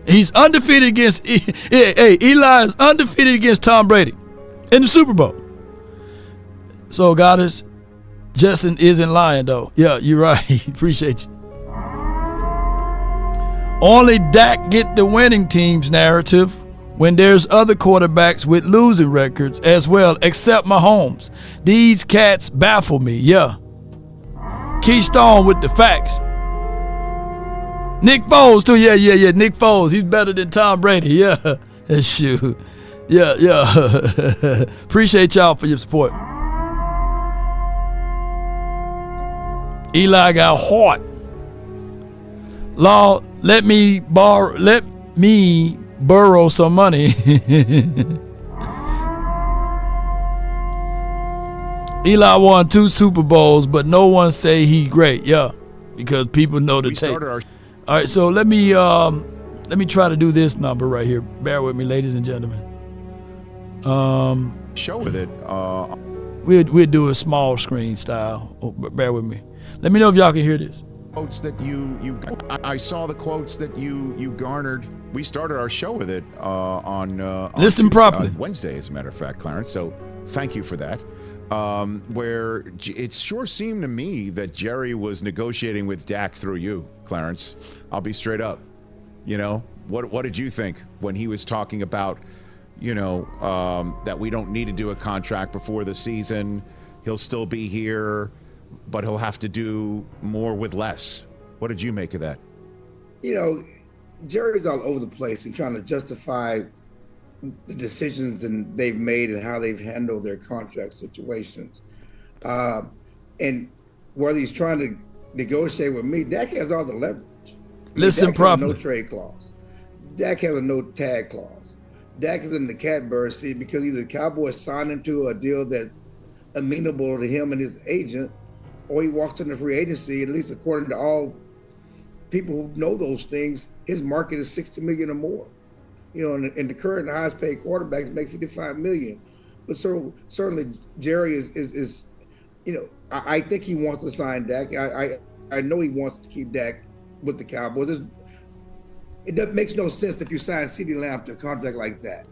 He's undefeated against Eli is undefeated against Tom Brady in the Super Bowl. So, Goddess, Justin isn't lying, though. Yeah, you're right. Appreciate you. Only Dak get the winning team's narrative when there's other quarterbacks with losing records as well, except Mahomes. These cats baffle me, yeah. Keystone with the facts. Nick Foles, too, yeah. Nick Foles, he's better than Tom Brady, yeah. Shoot. Yeah. Appreciate y'all for your support. Eli got hot. Law, let me borrow some money. Eli won 2 Super Bowls, but no one say he great. Yeah, because people know the tape. All right, so let me try to do this number right here. Bear with me, ladies and gentlemen.
Show with it.
We'll do a small screen style. Oh, bear with me. Let me know if y'all can hear this.
Quotes that I saw the quotes that you garnered. We started our show with it on
Listen properly.
Wednesday, as a matter of fact, Clarence. So thank you for that. Where it sure seemed to me that Jerry was negotiating with Dak through you, Clarence. I'll be straight up. What did you think when he was talking about, that we don't need to do a contract before the season? He'll still be here, but he'll have to do more with less. What did you make of that?
Jerry's all over the place and trying to justify the decisions and they've made and how they've handled their contract situations. And whether he's trying to negotiate with me, Dak has all the leverage.
Listen properly.
No trade clause. Dak has a no tag clause. Dak is in the catbird seat because either the Cowboys sign him to a deal that's amenable to him and his agent, or he walks into free agency. At least according to all people who know those things, his market is $60 million or more. And the current highest paid quarterbacks make $55 million. But so certainly Jerry is I think he wants to sign Dak. I know he wants to keep Dak with the Cowboys. It makes no sense if you sign CeeDee Lamb to a contract like that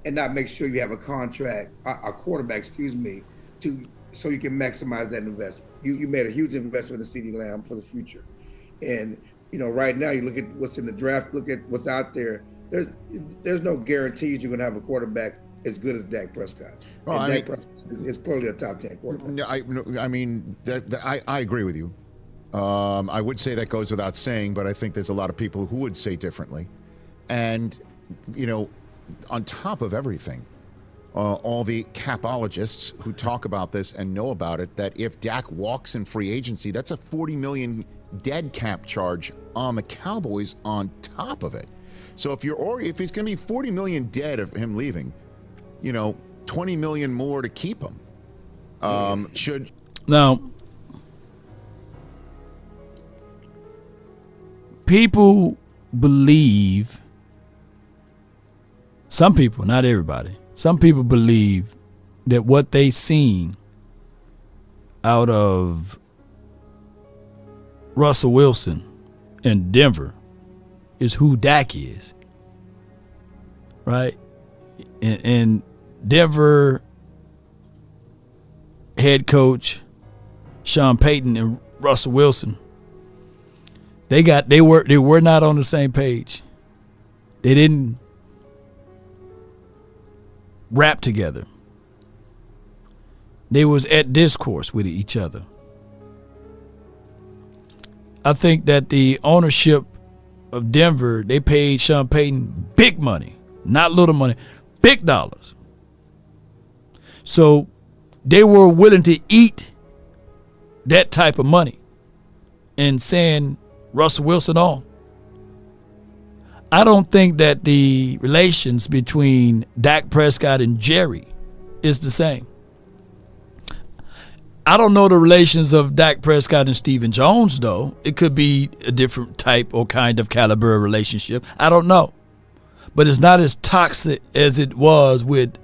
and not make sure you have a quarterback, so you can maximize that investment. You made a huge investment in CeeDee Lamb for the future. And right now you look at what's in the draft, look at what's out there. There's no guarantees you're going to have a quarterback as good as Dak Prescott.
Well,
and Dak Prescott is clearly a top 10 quarterback.
I mean, I agree with you. I would say that goes without saying, but I think there's a lot of people who would say differently. And, on top of everything, all the capologists who talk about this and know about it, that if Dak walks in free agency, that's a $40 million dead cap charge on the Cowboys on top of it. So if he's going to be $40 million dead of him leaving, $20 million more to keep him.
Now, people believe, some people, not everybody, some people believe that what they seen out of Russell Wilson in Denver is who Dak is, right? And Denver head coach Sean Payton and Russell Wilson, they were not on the same page. They didn't rap together. They was at discourse with each other. I think that the ownership of Denver, they paid Sean Payton big money, not little money, big dollars. So they were willing to eat that type of money and send Russell Wilson on. I don't think that the relations between Dak Prescott and Jerry is the same. I don't know the relations of Dak Prescott and Stephen Jones, though. It could be a different type or kind of caliber of relationship. I don't know. But it's not as toxic as it was with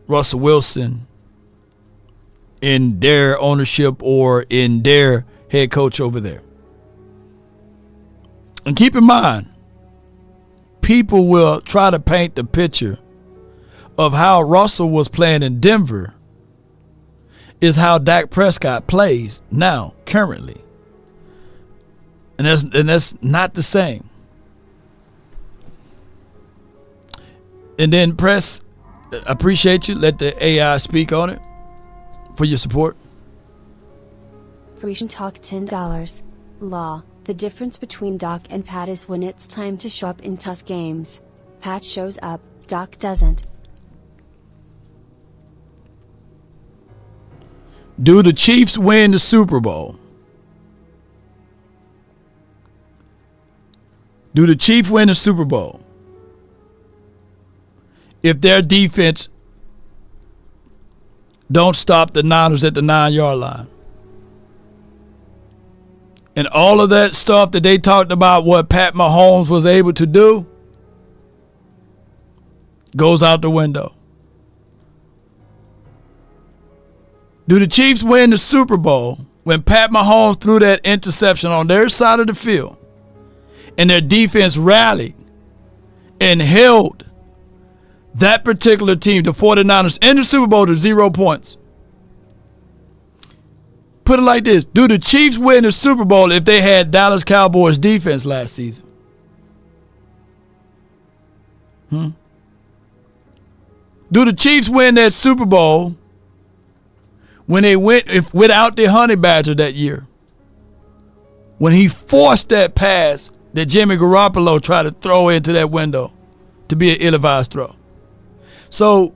Russell Wilson in their ownership or in their head coach over there. And keep in mind, people will try to paint the picture of how Russell was playing in Denver is how Dak Prescott plays now, currently. And that's not the same. And then Press, I appreciate you. Let the AI speak on it for your support.
Parisian Talk $10. Law. The difference between Doc and Pat is when it's time to show up in tough games. Pat shows up, Doc doesn't.
Do the Chiefs win the Super Bowl? Do the Chiefs win the Super Bowl if their defense don't stop the Niners at the 9-yard line? And all of that stuff that they talked about what Pat Mahomes was able to do goes out the window. Do the Chiefs win the Super Bowl when Pat Mahomes threw that interception on their side of the field and their defense rallied and held that particular team, the 49ers, in the Super Bowl to 0 points? Put it like this. Do the Chiefs win the Super Bowl if they had Dallas Cowboys defense last season? Do the Chiefs win that Super Bowl when they went without the Honey Badger that year? When he forced that pass that Jimmy Garoppolo tried to throw into that window to be an ill-advised throw. So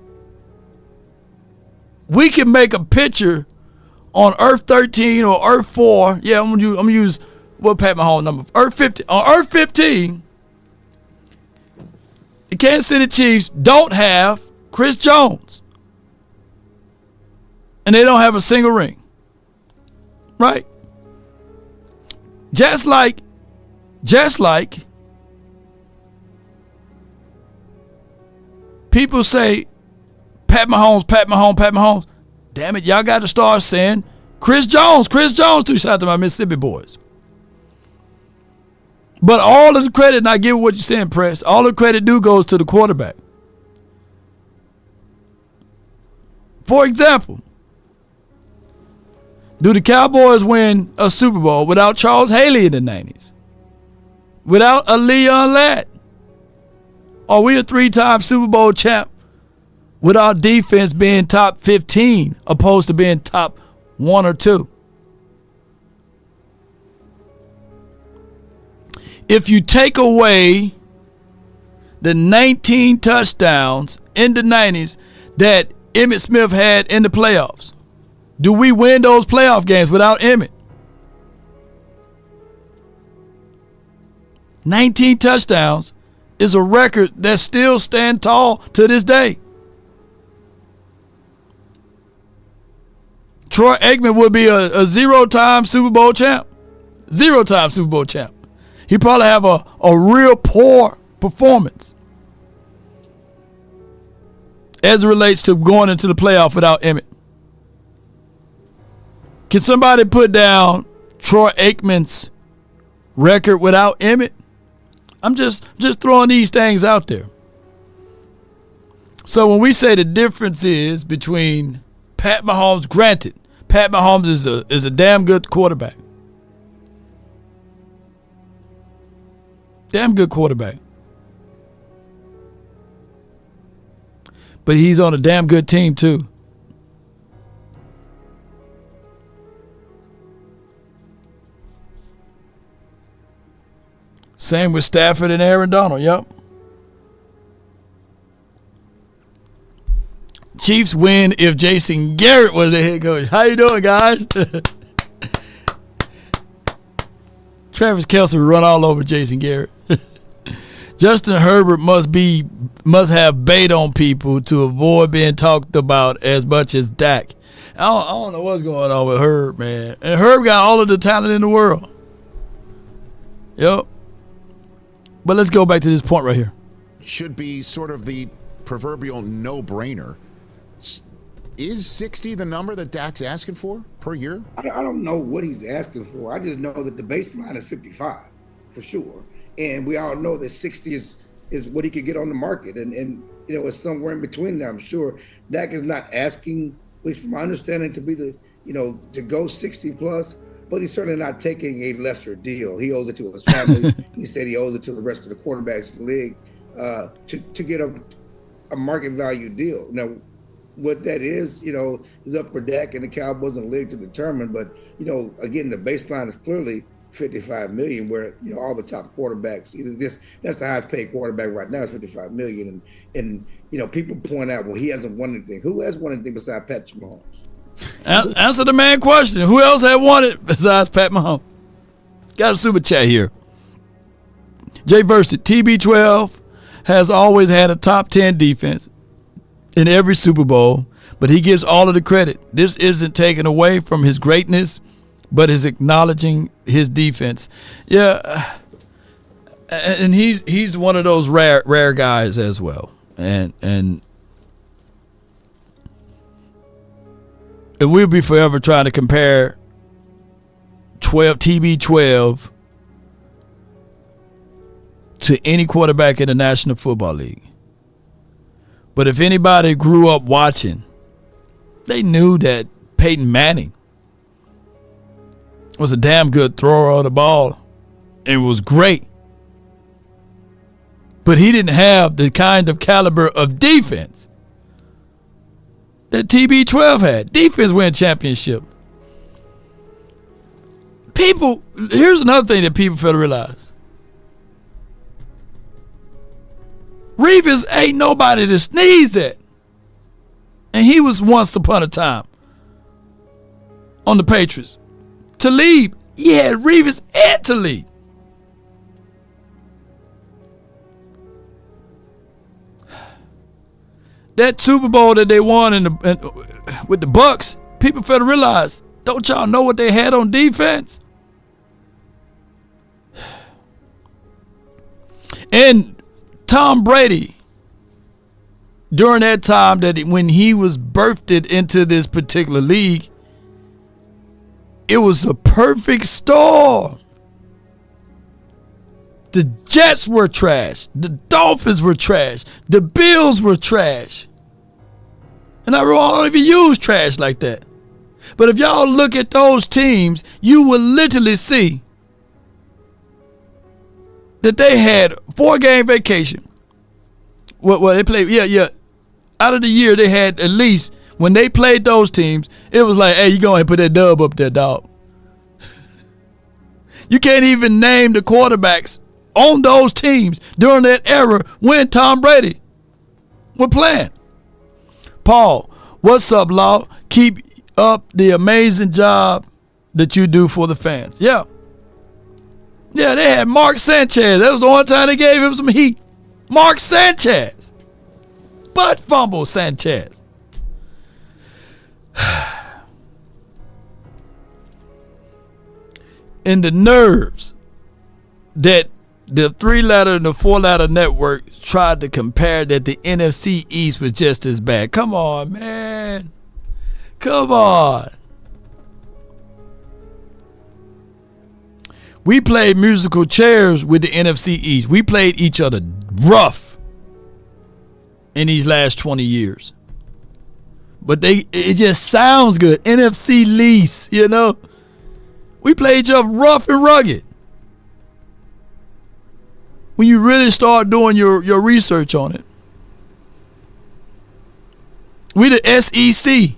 we can make a picture on Earth 13 or Earth 4. Yeah, I'm gonna use what Pat Mahomes number. Earth 15. On Earth 15, the Kansas City Chiefs don't have Chris Jones. And they don't have a single ring. Right? Just like people say Pat Mahomes. Damn it, y'all got to start saying Chris Jones. To shout out to my Mississippi boys. But all of the credit, and I give what you're saying, Press, all the credit goes to the quarterback. For example, Do the Cowboys win a Super Bowl without Charles Haley in the 90s? Without a Leon Lett? Are we a 3-time Super Bowl champ with our defense being top 15 opposed to being top 1 or 2? If you take away the 19 touchdowns in the 90s that Emmitt Smith had in the playoffs, do we win those playoff games without Emmitt? 19 touchdowns is a record that still stands tall to this day. Troy Aikman would be a 0-time Super Bowl champ. 0-time Super Bowl champ. He'd probably have a real poor performance as it relates to going into the playoff without Emmitt. Can somebody put down Troy Aikman's record without Emmitt? I'm just throwing these things out there. So when we say the difference is between Pat Mahomes, granted, Pat Mahomes is a damn good quarterback. Damn good quarterback. But he's on a damn good team too. Same with Stafford and Aaron Donald. Yep. Chiefs win if Jason Garrett was the head coach. How you doing, guys? Travis Kelce would run all over Jason Garrett. Justin Herbert must have bait on people to avoid being talked about as much as Dak. I don't know what's going on with Herb, man. And Herb got all of the talent in the world. Yep. But let's go back to this point right here.
Should be sort of the proverbial no-brainer. Is 60 the number that Dak's asking for per year?
I don't know what he's asking for. I just know that the baseline is 55 for sure. And we all know that 60 is what he could get on the market. And you know, it's somewhere in between there, I'm sure. Dak is not asking, at least from my understanding, to be to go 60 plus, but he's certainly not taking a lesser deal. He owes it to his family. He said he owes it to the rest of the quarterbacks in the league to get a market value deal. Now, what that is up for Dak and the Cowboys and the league to determine. But, again, the baseline is clearly $55 million, where, all the top quarterbacks, that's the highest paid quarterback right now is $55 million. And people point out, well, he hasn't won anything. Who has won anything besides Patrick Mahomes?
Answer the man question. Who else had won it besides Pat Mahomes? Got a super chat here. Jay Versed, TB12 has always had a top 10 defense in every Super Bowl, but he gives all of the credit. This isn't taken away from his greatness, but is acknowledging his defense. Yeah, and he's one of those rare guys as well. And we'll be forever trying to compare TB12 to any quarterback in the National Football League. But if anybody grew up watching, they knew that Peyton Manning was a damn good thrower of the ball and was great. But he didn't have the kind of caliber of defense that TB12 had. Defense win championship. Here's another thing that people fail to realize. Reeves ain't nobody to sneeze at. And he was once upon a time on the Patriots. Talib, he had Reeves and Talib. That Super Bowl that they won with the Bucks, people fail to realize, don't y'all know what they had on defense? And Tom Brady, during that time when he was birthed into this particular league, it was a perfect storm. The Jets were trash. The Dolphins were trash. The Bills were trash. And I don't even use trash like that. But if y'all look at those teams, you will literally see that they had 4-game vacation. Well, they played, out of the year, they had at least, when they played those teams, it was like, hey, you go ahead and put that dub up there, dog. You can't even name the quarterbacks on those teams during that era when Tom Brady was playing. Paul, what's up, Law? Keep up the amazing job that you do for the fans. Yeah, they had Mark Sanchez. That was the only time they gave him some heat. Mark Sanchez. Butt fumble Sanchez. And the nerves that the 3-letter and the 4-letter network tried to compare that the NFC East was just as bad. Come on, man. Come on. We played musical chairs with the NFC East. We played each other rough in these last 20 years. But it just sounds good. NFC lease, you know. We played each other rough and rugged. When you really start doing your research on it. We the SEC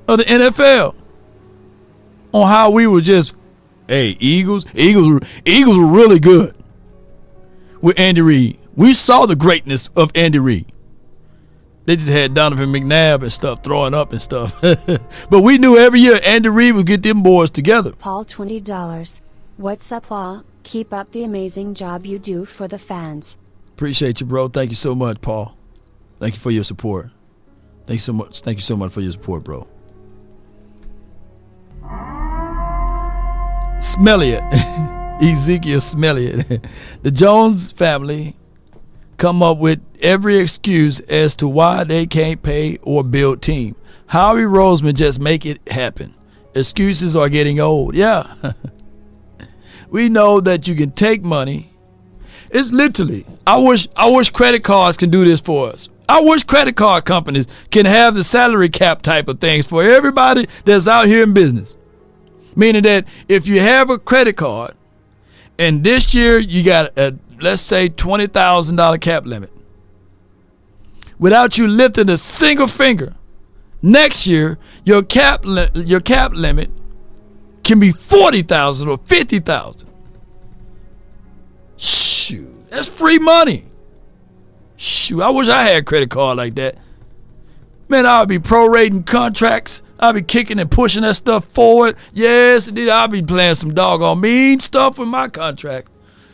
of the NFL on how we were just, hey, Eagles were really good with Andy Reid. We saw the greatness of Andy Reid. They just had Donovan McNabb and stuff throwing up and stuff. But we knew every year Andy Reid would get them boys together.
Paul, $20. What's up, Law? Keep up the amazing job you do for the fans.
Appreciate you, bro. Thank you so much, Paul. Thank you for your support. Thank you so much. Thank you so much for your support, bro. Smelliot. Ezekiel Smelliot. The Jones family come up with every excuse as to why they can't pay or build team. Howie Roseman just make it happen. Excuses are getting old. Yeah. We know that you can take money. It's literally, I wish credit cards can do this for us. I wish credit card companies can have the salary cap type of things for everybody that's out here in business. Meaning that if you have a credit card and this year you got a, let's say, $20,000 cap limit, without you lifting a single finger, next year your cap limit can be $40,000 or $50,000. Shoot, that's free money. Shoot, I wish I had a credit card like that. Man, I would be prorating contracts. I'd be kicking and pushing that stuff forward. Yes, indeed, I'd be playing some doggone mean stuff with my contract.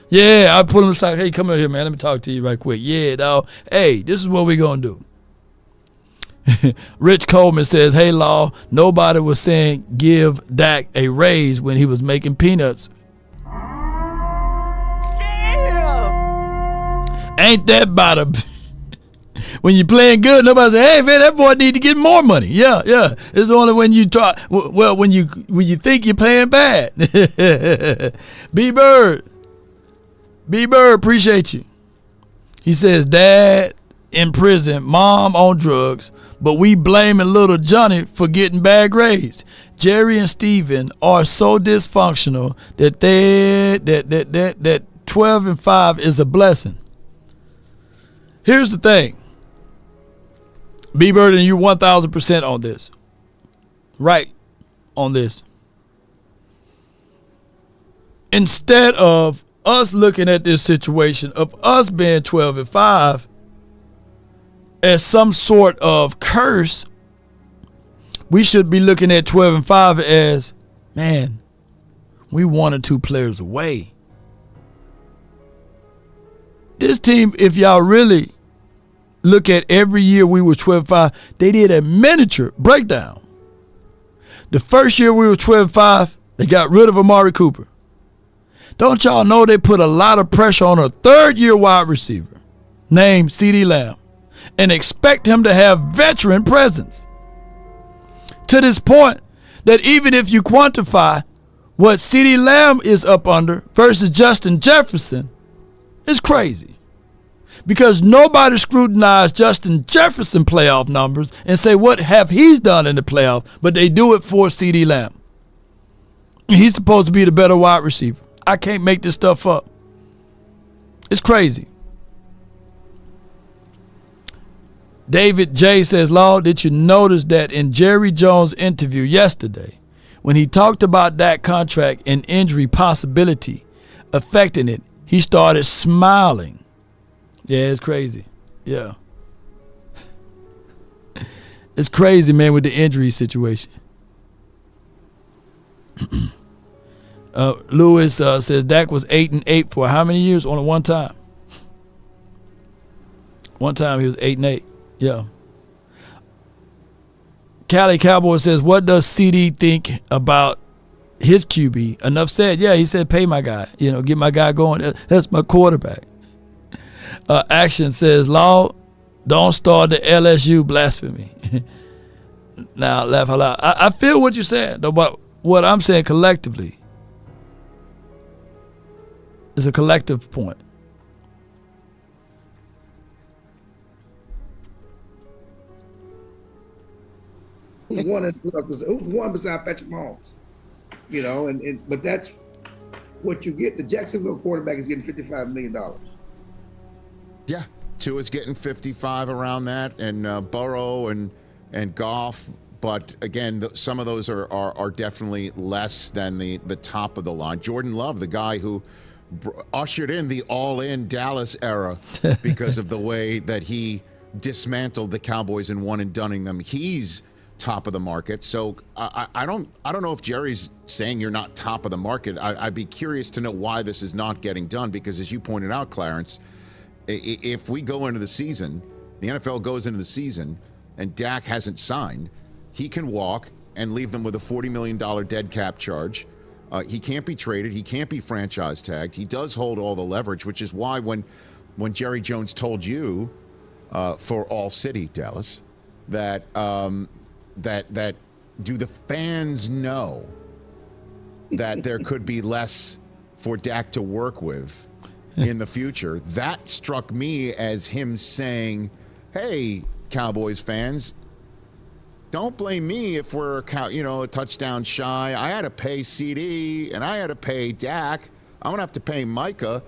Yeah, I'd put them aside. Hey, come over here, man. Let me talk to you right quick. Yeah, dog. Hey, this is what we're going to do. Rich Coleman says, hey, Law, nobody was saying give Dak a raise when he was making peanuts. Damn! Ain't that about a... When you're playing good, nobody say, hey, man, that boy need to get more money. Yeah. It's only when you try... Well, when you think you're playing bad. B-Bird, appreciate you. He says, Dad in prison, Mom on drugs, but we blaming little Johnny for getting bad grades. Jerry and Steven are so dysfunctional that that 12-5 is a blessing. Here's the thing. B-Bird and you 1,000% on this. Right on this. Instead of us looking at this situation of us being 12-5 as some sort of curse, we should be looking at 12-5 as, man, we 1 or 2 players away. This team, if y'all really look at every year we were 12-5, they did a miniature breakdown. The first year we were 12-5, they got rid of Amari Cooper. Don't y'all know they put a lot of pressure on a third-year wide receiver named CeeDee Lamb and expect him to have veteran presence? To this point that even if you quantify what CeeDee Lamb is up under versus Justin Jefferson, it's crazy. because nobody scrutinized Justin Jefferson playoff numbers and say what have he's done in the playoff, but they do it for CeeDee Lamb. He's supposed to be the better wide receiver. I can't make this stuff up. It's crazy. David J says, Law, did you notice that in Jerry Jones' interview yesterday, when he talked about that contract and injury possibility affecting it, he started smiling. Yeah, it's crazy. Yeah. It's crazy, man, with the injury situation. Lewis says Dak was 8-8 for how many years? Only one time. One time he was 8-8. Yeah. Cali Cowboy says, what does CD think about his QB? Enough said. Yeah, he said, pay my guy. Get my guy going. That's my quarterback. Action says, Law, don't start the LSU blasphemy. Now, laugh out loud. I feel what you're saying, though, but what I'm saying collectively is a collective point.
Who's one beside Patrick Mahomes? But that's what you get. The Jacksonville quarterback is getting $55 million.
Yeah, Tua's getting 55 around that, and Burrow and Goff. But again, some of those are definitely less than the top of the line. Jordan Love, the guy who ushered in the all-in Dallas era because of the way that he dismantled the Cowboys and one and dunning them. He's top of the market. So I don't know if Jerry's saying you're not top of the market. I'd be curious to know why this is not getting done, because as you pointed out, Clarence, if we go into the season, the NFL goes into the season and Dak hasn't signed, he can walk and leave them with a $40 million dead cap charge. He can't be traded. He can't be franchise tagged. He does hold all the leverage, which is why when Jerry Jones told you for All City, Dallas, that do the fans know that there could be less for Dak to work with in the future? That struck me as him saying, hey, Cowboys fans, don't blame me if we're a touchdown shy. I had to pay CD and I had to pay Dak. I'm going to have to pay Micah.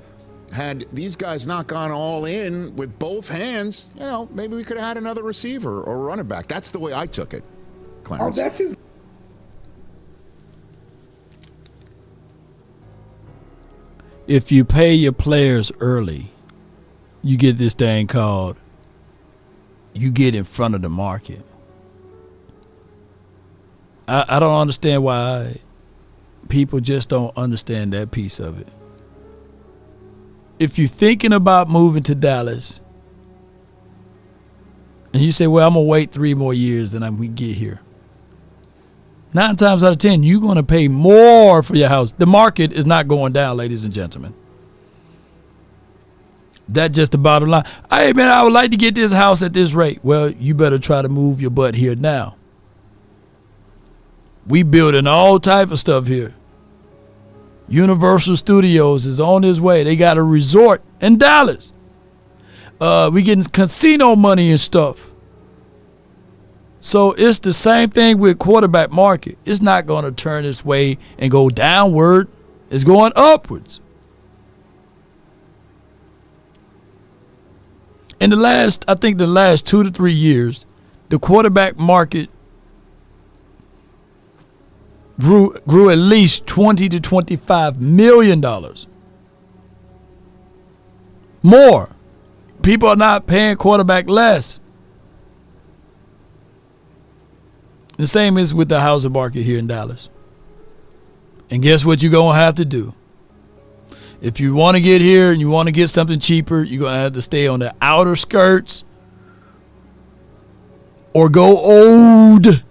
Had these guys not gone all in with both hands, maybe we could have had another receiver or running back. That's the way I took it, Clarence.
Oh, that's his.
If you pay your players early, you get this thing called, you get in front of the market. I don't understand why people just don't understand that piece of it. If you're thinking about moving to Dallas and you say, well, I'm going to wait 3 more years and we get here. 9 times out of 10, you're going to pay more for your house. The market is not going down, ladies and gentlemen. That's just the bottom line. Hey, man, I would like to get this house at this rate. Well, you better try to move your butt here now. We building all type of stuff here. Universal Studios is on its way. They got a resort in Dallas. We getting casino money and stuff. So it's the same thing with quarterback market. It's not going to turn its way and go downward. It's going upwards. In the last 2 to 3 years, the quarterback market grew at least $20 to $25 million. More. People are not paying quarterback less. The same is with the housing market here in Dallas. And guess what you're going to have to do? If you want to get here and you want to get something cheaper, you're going to have to stay on the outer skirts or go old.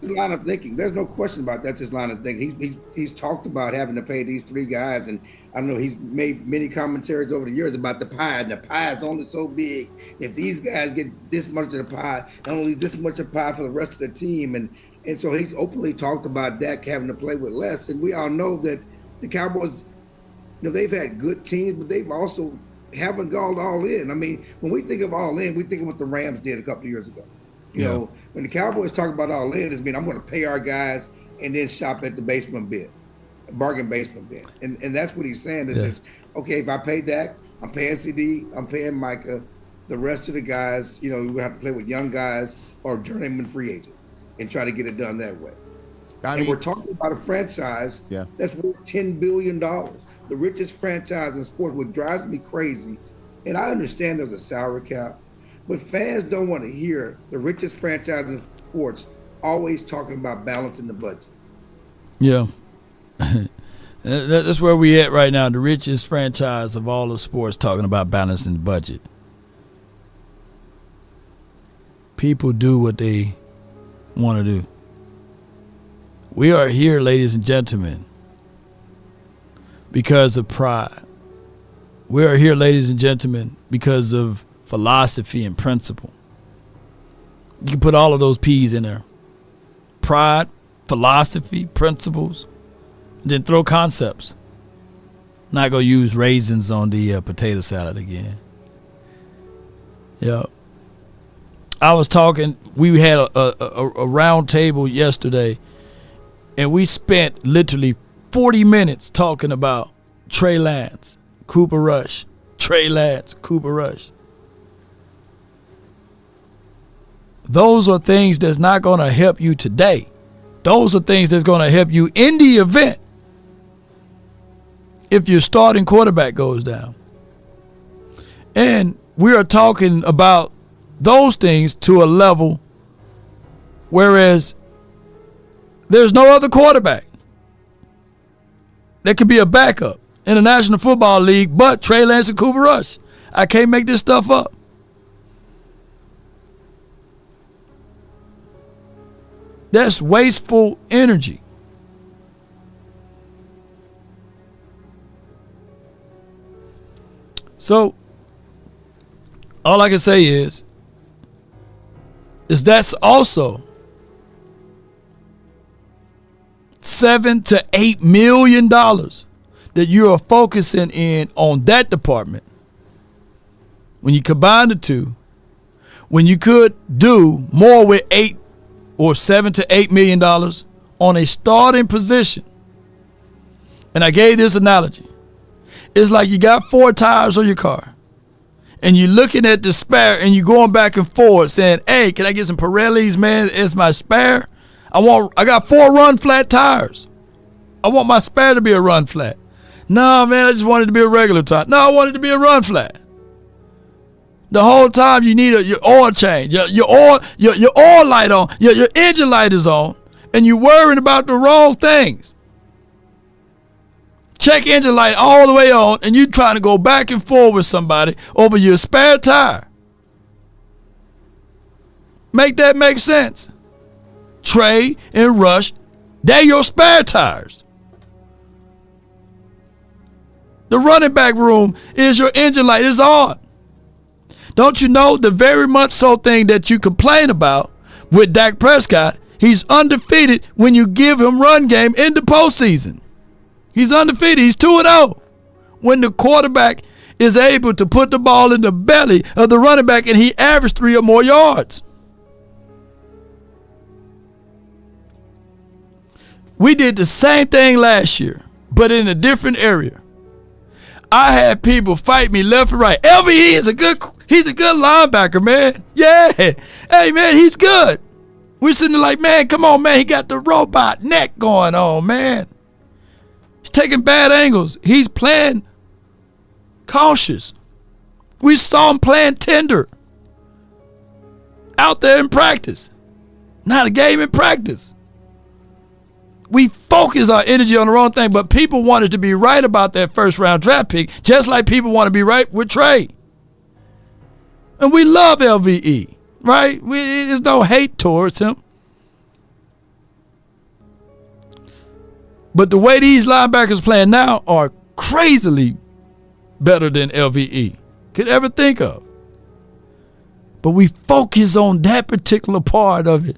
Line of thinking. There's no question about that. His line of thinking. He's talked about having to pay these 3 guys, and I know he's made many commentaries over the years about the pie, and the pie is only so big. If these guys get this much of the pie, and only this much of pie for the rest of the team, and so he's openly talked about Dak having to play with less. And we all know that the Cowboys, they've had good teams, but they've also haven't gone all in. I mean, when we think of all in, we think of what the Rams did a couple of years ago. You know, when the Cowboys talk about all in, it's mean I'm going to pay our guys and then shop at the basement bin, bargain basement bin. And that's what he's saying. It's just, okay, if I pay Dak, I'm paying CD, I'm paying Micah. The rest of the guys, we have to play with young guys or journeyman free agents and try to get it done that way. And we're talking about a franchise that's worth $10 billion, the richest franchise in sports, what drives me crazy. And I understand there's a salary cap, but fans don't want to hear the richest franchise in sports always talking about balancing the budget.
Yeah. That's where we at right now, the richest franchise of all of sports talking about balancing the budget. People do what they want to do. We are here, ladies and gentlemen, because of pride. We are here, ladies and gentlemen, because of philosophy and principle. You can put all of those P's in there. Pride, philosophy, principles, and then throw concepts. Not going to use raisins on the potato salad again. Yeah. I was talking, we had a round table yesterday, and we spent literally 40 minutes talking about Trey Lance, Cooper Rush, Trey Lance, Cooper Rush. Those are things that's not going to help you today. Those are things that's going to help you in the event if your starting quarterback goes down. And we are talking about those things to a level whereas there's no other quarterback that could be a backup in the National Football League but Trey Lance and Cooper Rush. I can't make this stuff up. That's wasteful energy. So, all I can say is that's also $7 to $8 million that you are focusing in on that department. When you combine the two, when you could do more with $7 to $8 million on a starting position. And I gave this analogy. It's like you got 4 tires on your car, and you're looking at the spare, and you're going back and forth saying, hey, can I get some Pirellis, man, as my spare? I got 4 run flat tires. I want my spare to be a run flat. No, man, I just wanted it to be a regular tire. No, I want it to be a run flat. The whole time you need your oil change, your oil light on, your engine light is on, and you're worrying about the wrong things. Check engine light all the way on, and you're trying to go back and forth with somebody over your spare tire. Make that make sense? Trey and Rush, they're your spare tires. The running back room is your engine light is on. Don't you know the very much so thing that you complain about with Dak Prescott? He's undefeated when you give him run game in the postseason. He's undefeated. He's 2-0. When the quarterback is able to put the ball in the belly of the running back and he averaged 3 or more yards. We did the same thing last year, but in a different area. I had people fight me left and right. LVE is he's a good linebacker, man. Yeah. Hey, man, he's good. We're sitting there like, man, come on, man. He got the robot neck going on, man. He's taking bad angles. He's playing cautious. We saw him playing tender out there in practice. Not a game in practice. We focus our energy on the wrong thing, but people wanted to be right about that first-round draft pick, just like people want to be right with Trey. And we love LVE, right? There's no hate towards him. But the way these linebackers playing now are crazily better than LVE could ever think of. But we focus on that particular part of it.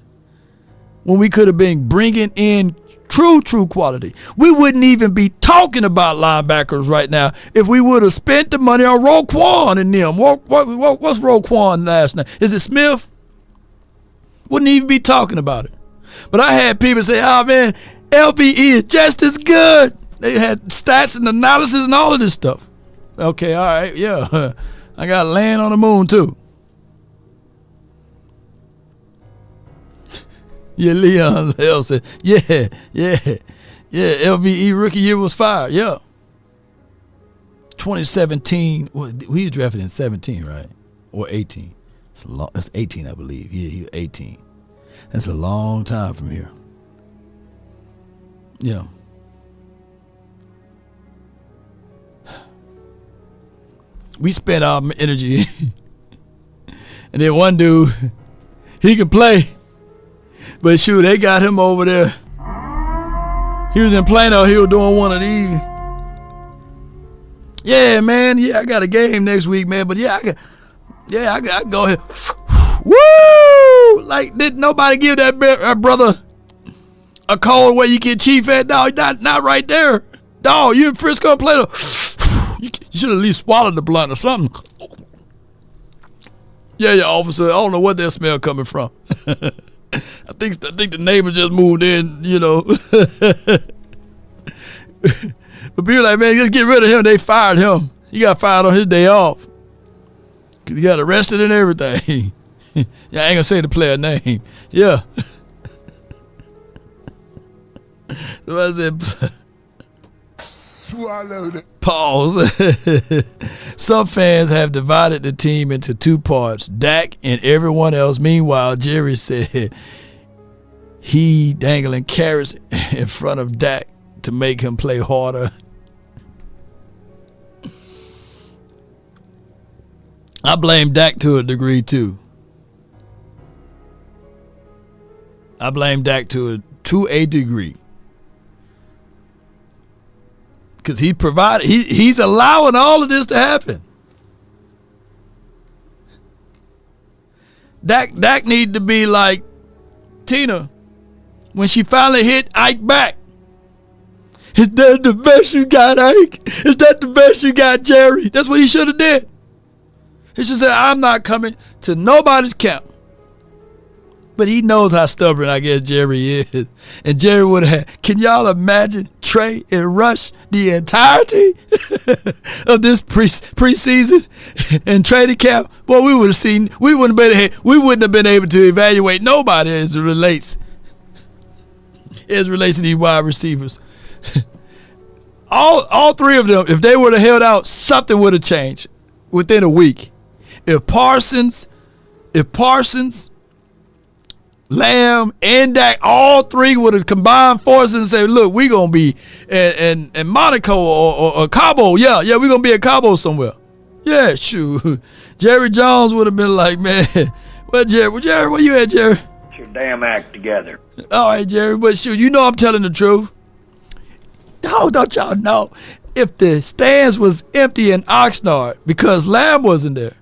when we could have been bringing in true quality. We wouldn't even be talking about linebackers right now if we would have spent the money on Roquan and them. What's Roquan last name? Is it Smith? Wouldn't even be talking about it. But I had people say, oh, man, LVE is just as good. They had stats and analysis and all of this stuff. Okay, all right, yeah. I got land on the moon, too. Yeah, Leon L said, yeah, LVE rookie year was fire, yeah. 2017, well, he was drafted in 17, right? Or 18. That's 18, I believe. Yeah, he was 18. That's a long time from here. Yeah. We spent our energy. And then one dude, he can play. But shoot, they got him over there. He was in Plano. He was doing one of these. Yeah, man. Yeah, I got a game next week, man. But I got go ahead. Woo! Like, did nobody give that brother a call where you get chief at? No, not right there. Dog, you in Frisco and Plano. You should at least swallow the blunt or something. Yeah, officer. I don't know what that smell coming from. I think the neighbor just moved in, you know. But people like, man, just get rid of him. They fired him. He got fired on his day off. Cause he got arrested and everything. Yeah, I ain't gonna say the player name. Yeah. So I said, swallowed it. Pause. Some fans have divided the team into two parts, Dak and everyone else. Meanwhile, Jerry said he dangling carrots in front of Dak to make him play harder. I blame Dak to a degree too. I blame Dak to a degree. Because he's allowing all of this to happen. Dak need to be like Tina when she finally hit Ike back. Is that the best you got, Ike? Is that the best you got, Jerry? That's what he should have did. He should say, I'm not coming to nobody's camp. But he knows how stubborn, I guess, Jerry is. And Jerry would have had, can y'all imagine Trey and Rush the entirety of this preseason and training camp? Boy, we wouldn't have been able to evaluate nobody as it relates to these wide receivers. All three of them, if they would have held out, something would have changed within a week. If Parsons, Lamb, and Dak, all three would have combined forces and said, look, we're going to be in Monaco or Cabo. Yeah, we're going to be at Cabo somewhere. Yeah, shoot. Jerry Jones would have been like, man, well, Jerry, where you at, Jerry?
Get your damn act together.
All right, Jerry, but shoot, you know I'm telling the truth. Oh, don't y'all know? If the stands was empty in Oxnard because Lamb wasn't there,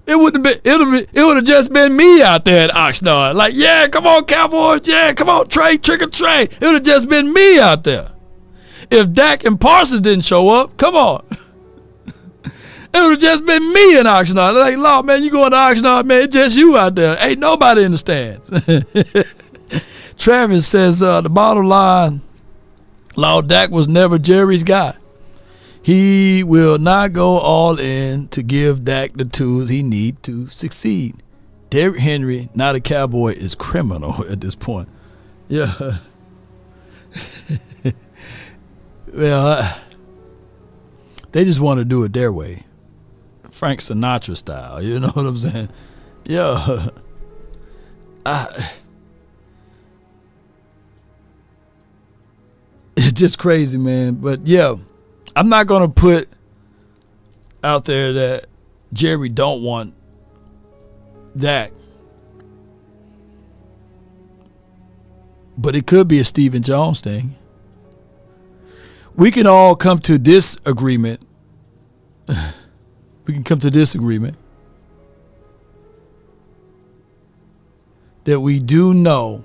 it would have just been me out there at Oxnard. Like, yeah, come on, Cowboys. Yeah, come on, Trey, trick or Trey. It would have just been me out there. If Dak and Parsons didn't show up, come on. It would have just been me in Oxnard. Like, Lord, man, you going to Oxnard, man, it's just you out there. Ain't nobody in the stands. Travis says, the bottom line, Lord, Dak was never Jerry's guy. He will not go all in to give Dak the tools he needs to succeed. Derrick Henry, not a Cowboy, is criminal at this point. Yeah. Well, they just want to do it their way. Frank Sinatra style, you know what I'm saying? Yeah. It's just crazy, man. But, yeah. I'm not going to put out there that Jerry don't want Dak. But it could be a Stephen Jones thing. We can all come to this agreement. We can come to this agreement that we do know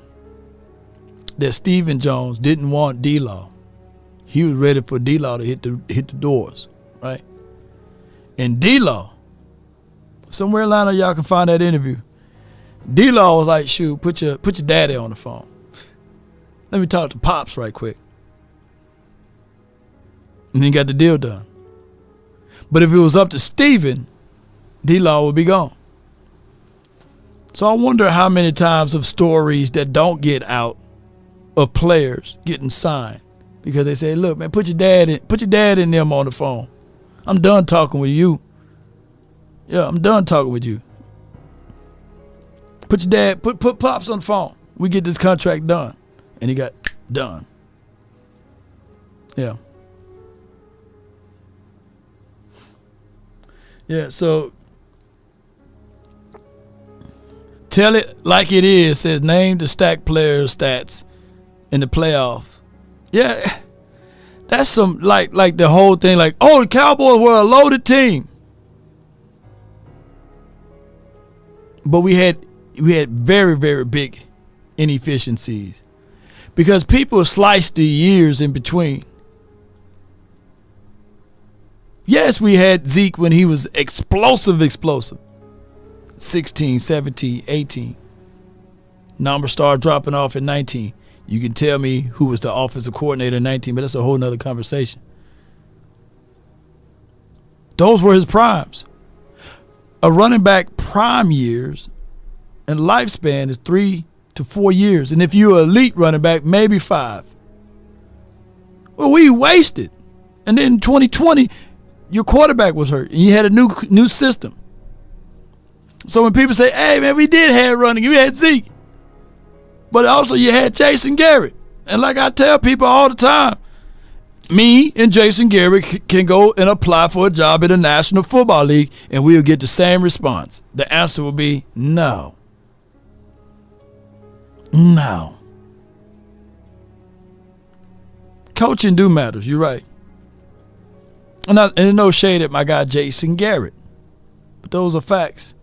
that Stephen Jones didn't want D-Law. He was ready for D-Law to hit the doors, right? And D-Law, somewhere in Atlanta, y'all can find that interview. D-Law was like, shoot, put your daddy on the phone. Let me talk to Pops right quick. And he got the deal done. But if it was up to Stephen, D-Law would be gone. So I wonder how many times of stories that don't get out of players getting signed because they say, look, man, put your dad in them on the phone. I'm done talking with you. Yeah, I'm done talking with you. Put your dad, put Pops on the phone. We get this contract done. And he got done. Yeah. Yeah, so tell it like it is. Says name the stack players' stats in the playoffs. Yeah, that's some like the whole thing. Like, oh, the Cowboys were a loaded team, but we had very, very big inefficiencies because people sliced the years in between. Yes, we had Zeke when he was explosive. 16, 17, 18. Number started dropping off at 19. You can tell me who was the offensive coordinator in 19, but that's a whole nother conversation. Those were his primes. A running back prime years and lifespan is 3 to 4 years. And if you're an elite running back, maybe 5. Well, we wasted. And then in 2020, your quarterback was hurt, and you had a new system. So when people say, hey, man, we did have running, we had Zeke. But also you had Jason Garrett. And like I tell people all the time, me and Jason Garrett can go and apply for a job in the National Football League, and we'll get the same response. The answer will be no. No. Coaching do matters, you're right. And no shade at my guy Jason Garrett, but those are facts.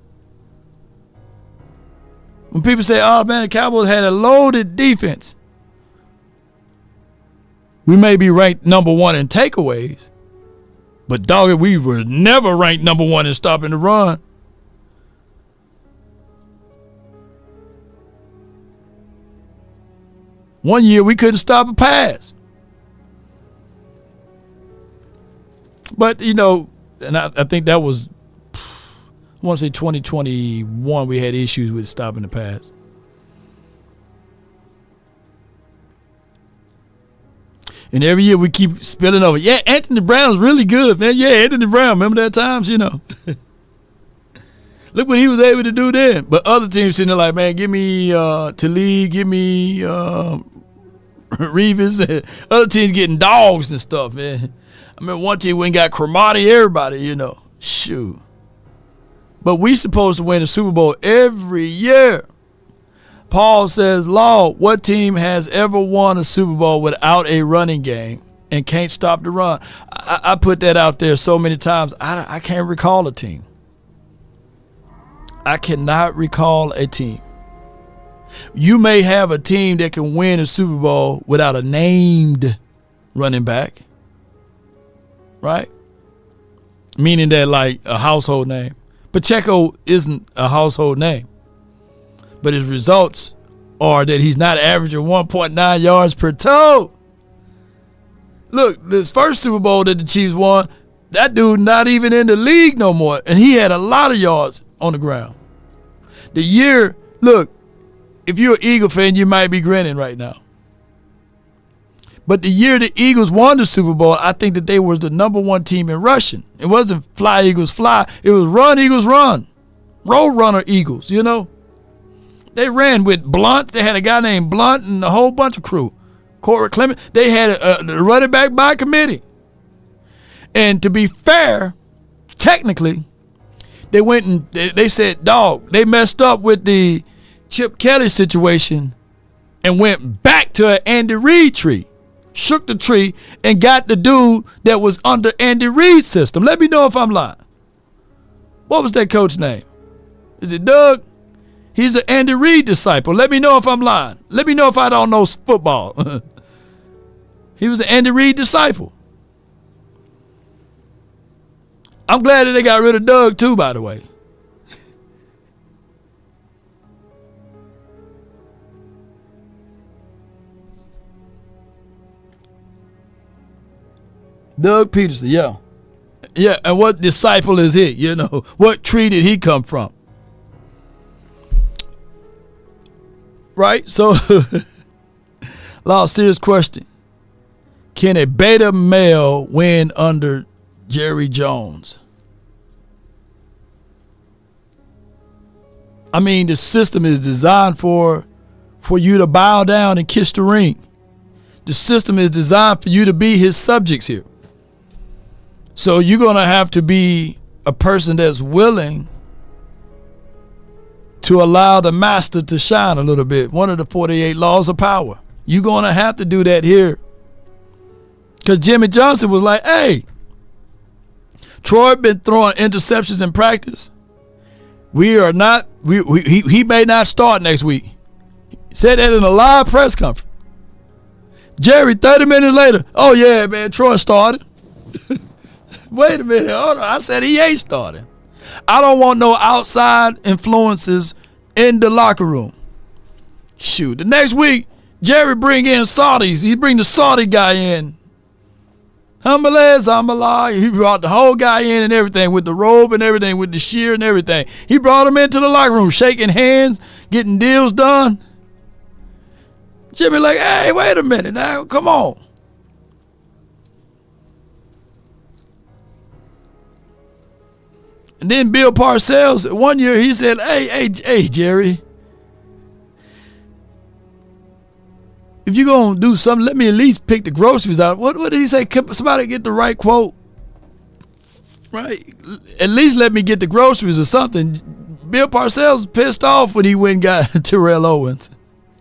When people say, oh man, the Cowboys had a loaded defense, we may be ranked number 1 in takeaways, but dog it, we were never ranked number 1 in stopping the run. One year we couldn't stop a pass. But, you know, and I think that was, I want to say 2021, we had issues with stopping the pass. And every year we keep spilling over. Yeah, Anthony Brown's really good, man. Yeah, Anthony Brown. Remember that times, you know. Look what he was able to do then. But other teams sitting there like, man, give me Talib, give me Reeves. Other teams getting dogs and stuff, man. I mean, one team went and got Cromartie, everybody, you know. Shoot. But we supposed to win the Super Bowl every year. Paul says, Law, what team has ever won a Super Bowl without a running game and can't stop the run? I put that out there so many times. I can't recall a team. I cannot recall a team. You may have a team that can win a Super Bowl without a named running back. Right? Meaning that like a household name. Pacheco isn't a household name. But his results are that he's not averaging 1.9 yards per toe. Look, this first Super Bowl that the Chiefs won, that dude not even in the league no more. And he had a lot of yards on the ground. The year, look, if you're an Eagle fan, you might be grinning right now. But the year the Eagles won the Super Bowl, I think that they was the number 1 team in rushing. It wasn't fly Eagles fly. It was run Eagles run. Road runner Eagles, you know. They ran with Blunt. They had a guy named Blunt and a whole bunch of crew. Corey Clement. They had a running back by committee. And to be fair, technically, they went and they said, dog, they messed up with the Chip Kelly situation and went back to an Andy Reid tree. Shook the tree and got the dude that was under Andy Reid's system. Let me know if I'm lying. What was that coach's name? Is it Doug? He's an Andy Reid disciple. Let me know if I'm lying. Let me know if I don't know football. He was an Andy Reid disciple. I'm glad that they got rid of Doug too, by the way. Doug Peterson, yeah. Yeah, and what disciple is he? You know, what tree did he come from? Right? So, serious question. Can a beta male win under Jerry Jones? I mean, the system is designed for you to bow down and kiss the ring. The system is designed for you to be his subjects here. So you're going to have to be a person that's willing to allow the master to shine a little bit. One of the 48 laws of power. You're going to have to do that here. Because Jimmy Johnson was like, hey, Troy been throwing interceptions in practice. He may not start next week. He said that in a live press conference. Jerry, 30 minutes later, oh yeah, man, Troy started. Wait a minute, hold on. I said he ain't starting. I don't want no outside influences in the locker room. Shoot, the next week, Jerry bring in Saudis. He bring the Saudi guy in. Hamala. He brought the whole guy in and everything with the robe and everything, with the shear and everything. He brought him into the locker room, shaking hands, getting deals done. Jimmy like, hey, wait a minute now, come on. And then Bill Parcells, one year he said, hey, Jerry, if you're going to do something, let me at least pick the groceries out. What did he say? Somebody get the right quote. Right? At least let me get the groceries or something. Bill Parcells was pissed off when he went and got Terrell Owens,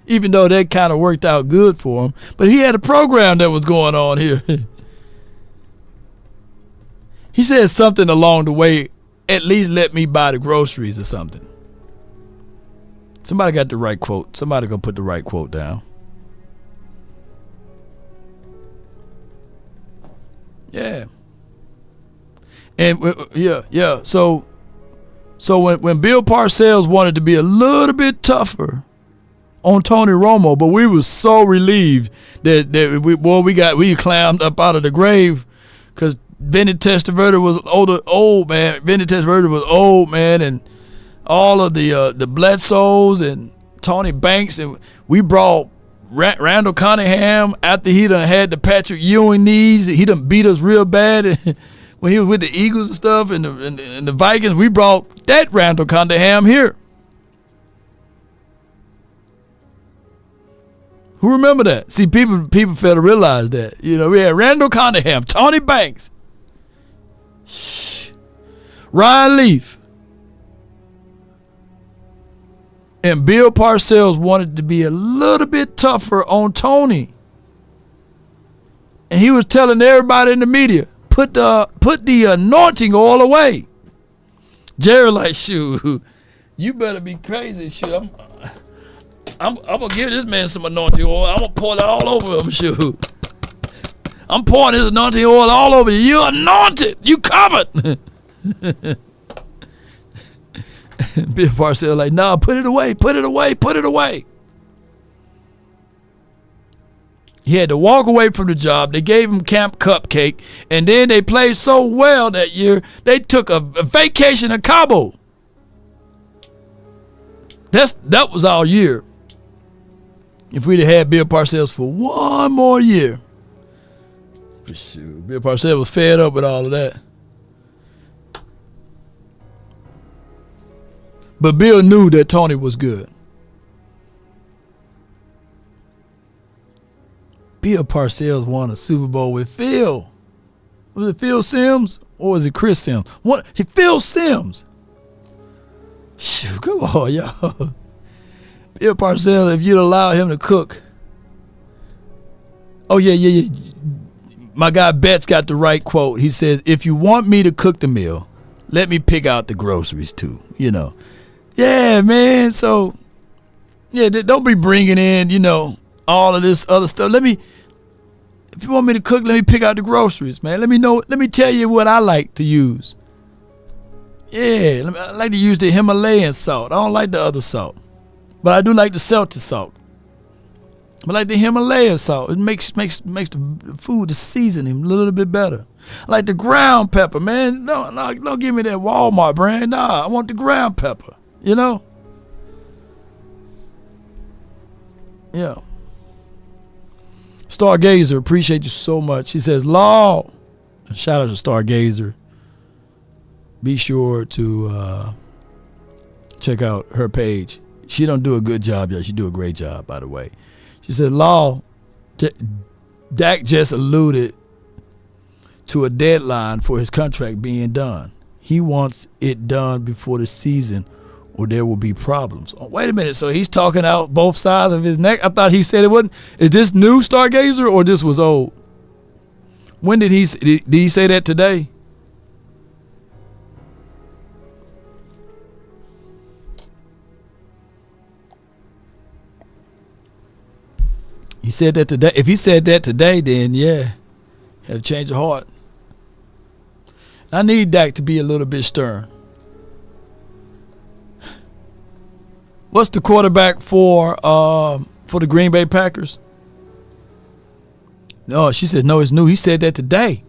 even though that kind of worked out good for him. But he had a program that was going on here. He said something along the way, at least let me buy the groceries or something. Somebody got the right quote. Somebody gonna put the right quote down. Yeah. And yeah. So when Bill Parcells wanted to be a little bit tougher on Tony Romo, but we were so relieved that we climbed up out of the grave, because Vinny Testaverde was old man. Vinny Testaverde was old, man, and all of the Bledsoes and Tony Banks, and we brought Randall Cunningham after he done had the Patrick Ewing knees. He done beat us real bad when he was with the Eagles and stuff, and the Vikings. We brought that Randall Cunningham here. Who remember that? See, people fail to realize that. You know, we had Randall Cunningham, Tony Banks, Ryan Leaf, and Bill Parcells wanted to be a little bit tougher on Tony. And he was telling everybody in the media, put the anointing oil away. Jerry like, shoot, you better be crazy. Shoot, I'm gonna give this man some anointing oil. I'm gonna pour it all over him. Shoot, I'm pouring this anointing oil all over you. You anointed. You covered. Bill Parcells like, nah, put it away. Put it away. Put it away. He had to walk away from the job. They gave him Camp Cupcake, and then they played so well that year they took a vacation to Cabo. That was our year. If we'd have had Bill Parcells for one more year. For sure. Bill Parcells was fed up with all of that. But Bill knew that Tony was good. Bill Parcells won a Super Bowl with Phil. Was it Phil Simms or was it Chris Simms? Phil Simms. Shoot, come on, y'all. Bill Parcells, if you'd allow him to cook. Oh, yeah. My guy Betts got the right quote. He says, if you want me to cook the meal, let me pick out the groceries too. You know, Yeah, man. So, yeah, don't be bringing in, all of this other stuff. If you want me to cook, let me pick out the groceries, man. Let me tell you what I like to use. Yeah, I like to use the Himalayan salt. I don't like the other salt. But I do like the Celtic salt. I like the Himalayan salt. It makes the food, the seasoning, a little bit better. I like the ground pepper, man. No, don't give me that Walmart brand. Nah, I want the ground pepper, Yeah. Stargazer, appreciate you so much. She says, Law. Shout out to Stargazer. Be sure to check out her page. She don't do a good job yet. She do a great job, by the way. She said, Law, Dak just alluded to a deadline for his contract being done. He wants it done before the season or there will be problems. Oh, wait a minute. So he's talking out both sides of his neck? I thought he said it wasn't. Is this new, Stargazer, or this was old? When did he say that today? He said that today. If he said that today, then yeah, had to change of heart. I need Dak to be a little bit stern. What's the quarterback for the Green Bay Packers? No, she said no, it's new. He said that today.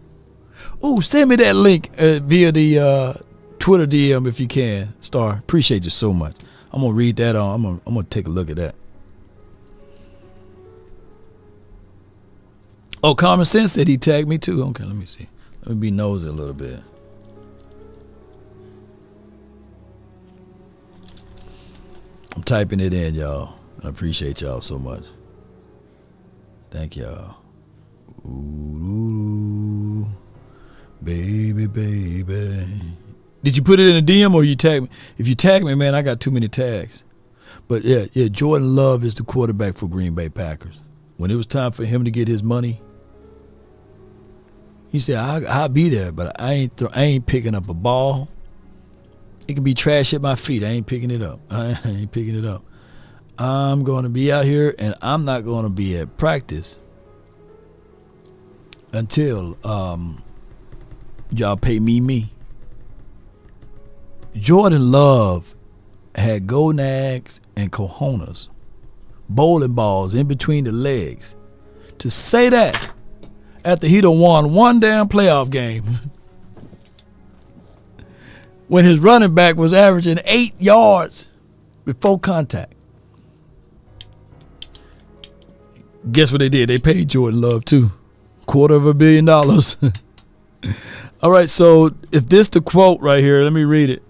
Oh, send me that link via the Twitter DM if you can, Star. Appreciate you so much. I'm gonna read that on. I'm gonna take a look at that. Oh, Common Sense said he tagged me too. Okay, let me see. Let me be nosy a little bit. I'm typing it in, y'all. I appreciate y'all so much. Thank y'all. Ooh, baby, baby. Did you put it in a DM or you tag me? If you tag me, man, I got too many tags. But yeah, Jordan Love is the quarterback for Green Bay Packers. When it was time for him to get his money, he said, I'll be there, but I ain't picking up a ball. It can be trash at my feet. I ain't picking it up. I ain't picking it up. I'm going to be out here, and I'm not going to be at practice until y'all pay me. Jordan Love had gonads and cojones, bowling balls in between the legs. To say that after he'd have won one damn playoff game when his running back was averaging 8 yards before contact. Guess what they did? They paid Jordan Love too. $250 million. All right, so if this the quote right here, let me read it.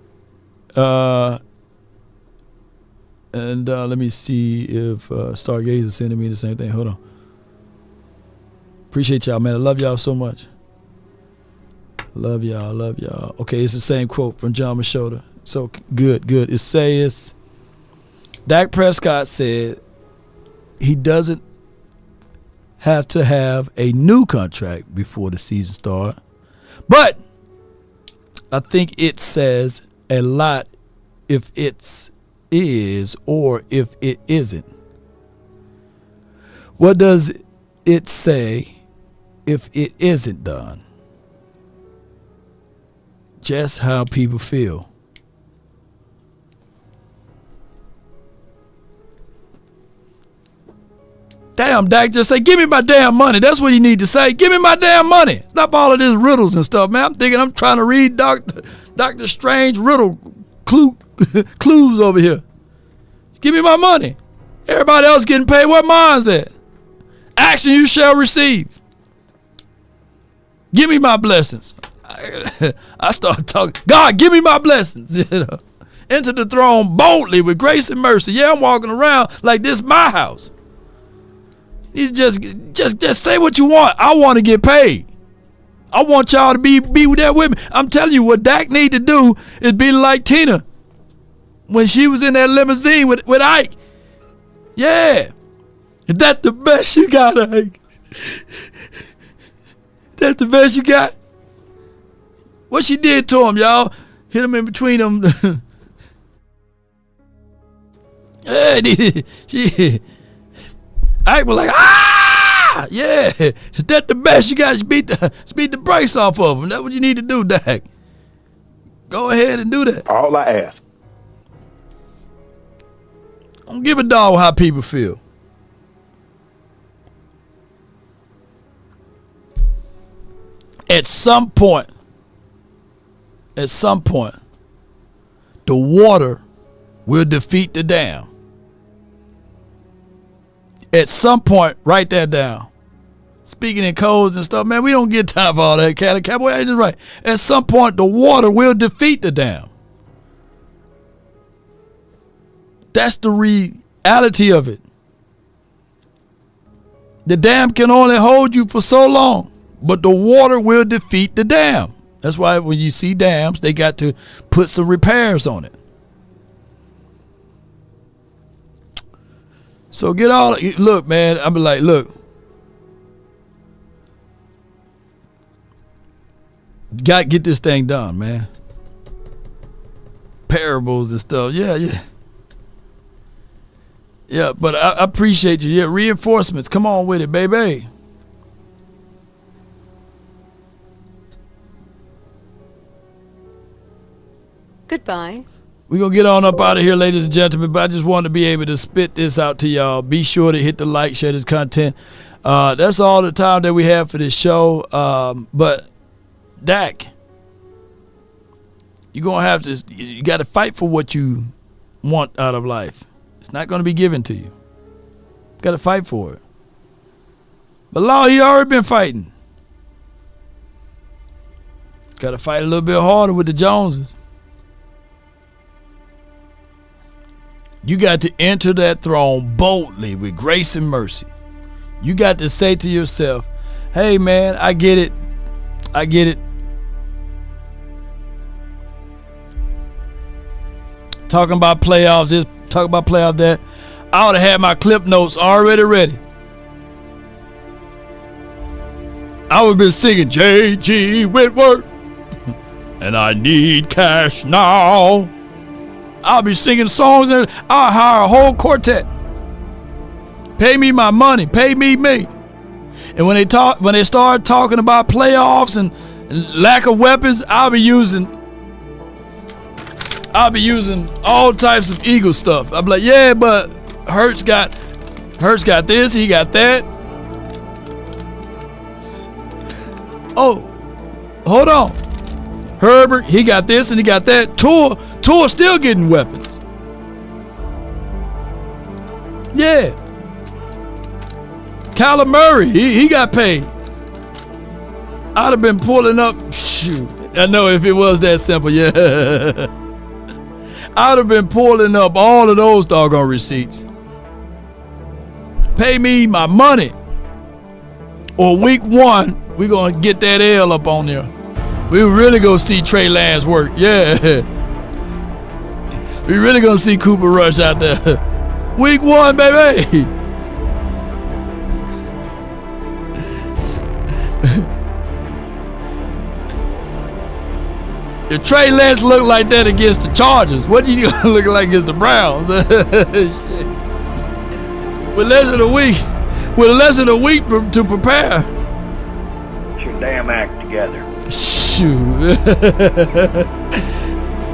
And let me see if Stargaze is sending me the same thing. Hold on. Appreciate y'all, man. I love y'all so much. Love y'all. Okay, it's the same quote from John Machota. So good. It says, Dak Prescott said he doesn't have to have a new contract before the season starts. But I think it says a lot if it is or if it isn't. What does it say if it isn't done? Just how people feel. Damn, Dak, just say, give me my damn money. That's what you need to say. Give me my damn money. Stop all of this riddles and stuff, man. I'm thinking I'm trying to read Dr. Strange riddle clues over here. Give me my money. Everybody else getting paid. Where mine's at? Action you shall receive. Give me my blessings. I start talking. God, give me my blessings. Enter the throne boldly with grace and mercy. Yeah, I'm walking around like this is my house. You just say what you want. I want to get paid. I want y'all to be there with me. I'm telling you, what Dak need to do is be like Tina when she was in that limousine with Ike. Yeah. Is that the best you got, Ike? That's the best you got? What she did to him, y'all? Hit him in between them. Hey, I was like, yeah, is that the best? You guys beat the brakes off of them. That's what you need to do, Dak. Go ahead and do that.
All I ask.
Don't give a dog how people feel. At some point, the water will defeat the dam. At some point, write that down. Speaking in codes and stuff, man, we don't get time for all that. Cowboy ain't just right. At some point, the water will defeat the dam. That's the reality of it. The dam can only hold you for so long, but the water will defeat the dam. That's why when you see dams, they got to put some repairs on it. So look, man, I'm like, look. Got to get this thing done, man. Parables and stuff. Yeah. Yeah, but I appreciate you. Yeah, reinforcements. Come on with it, baby.
Goodbye.
We're going to get on up out of here, ladies and gentlemen, but I just wanted to be able to spit this out to y'all. Be sure to hit the like, share this content. That's all the time that we have for this show. But Dak, you're going to have to, you got to fight for what you want out of life. It's not going to be given to you. You got to fight for it. But Law, he already been fighting. Got to fight a little bit harder with the Joneses. You got to enter that throne boldly with grace and mercy. You got to say to yourself, hey, man, I get it. Talking about playoffs this, talking about playoff that. I ought to have my clip notes already ready. I would have been singing J.G. Whitworth and I need cash now. I'll be singing songs and I'll hire a whole quartet. Pay me my money. Pay me. And when they start talking about playoffs and lack of weapons, I'll be using all types of Eagle stuff. I'll be like, yeah, but Hurts got this, he got that. Oh, hold on. Herbert, he got this and he got that. Tua still getting weapons. Yeah. Kyler Murray, he got paid. I'd have been pulling up. Shoot. I know if it was that simple, yeah. I'd have been pulling up all of those doggone receipts. Pay me my money. Or week 1, we're going to get that L up on there. We really going to see Trey Lance work. Yeah. We really going to see Cooper Rush out there. Week 1, baby. If Trey Lance looked like that against the Chargers, what are you going to look like against the Browns? Shit. With less than a week to prepare.
Get your damn act together.
Shoot.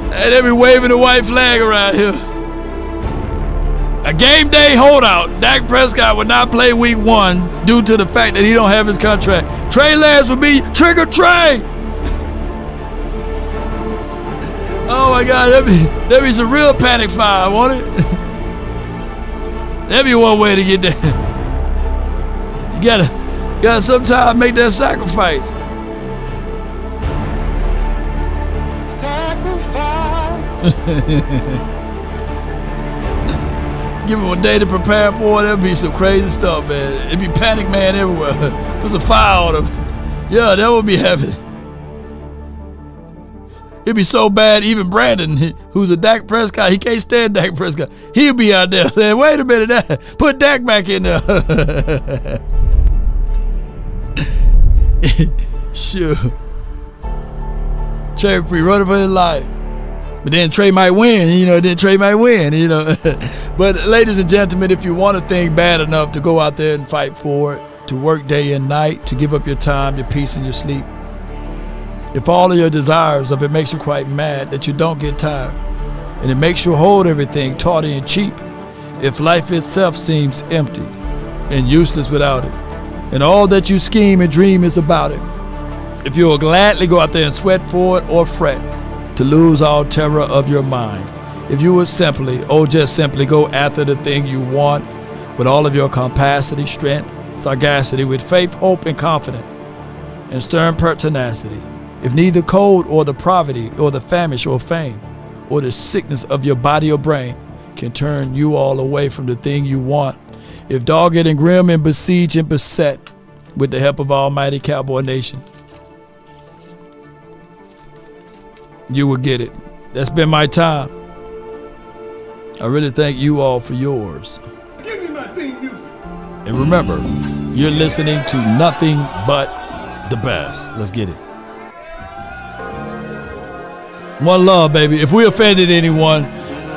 And they be waving the white flag around here. A game day holdout. Dak Prescott would not play week 1 due to the fact that he don't have his contract. Trey Lance would be trigger Trey. Oh my God, that'd be some real panic fire, won't it? That'd be one way to get there. You gotta sometimes make that sacrifice. Give him a day to prepare for it. There'll be some crazy stuff, man. It'd be panic man everywhere. Put some fire on him. Yeah, that would be happening. It'd be so bad, even Brandon, who's a Dak Prescott, he can't stand Dak Prescott. He'll be out there saying, wait a minute, put Dak back in there. Sure. Cherry Free running for his life. But then Trey might win, But ladies and gentlemen, if you want a thing bad enough to go out there and fight for it, to work day and night, to give up your time, your peace, and your sleep, if all of your desires of it makes you quite mad that you don't get tired, and it makes you hold everything tawdry and cheap, if life itself seems empty and useless without it, and all that you scheme and dream is about it, if you will gladly go out there and sweat for it or fret to lose all terror of your mind, if you would simply, just simply go after the thing you want with all of your capacity, strength, sagacity, with faith, hope, and confidence, and stern pertinacity, if neither cold or the poverty or the famish or fame or the sickness of your body or brain can turn you all away from the thing you want, if dogged and grim and besieged and beset with the help of Almighty Cowboy Nation, you will get it. That's been my time. I really thank you all for yours.
Give me my thing, you.
And remember, you're listening to nothing but the best. Let's get it. One love, baby. If we offended anyone,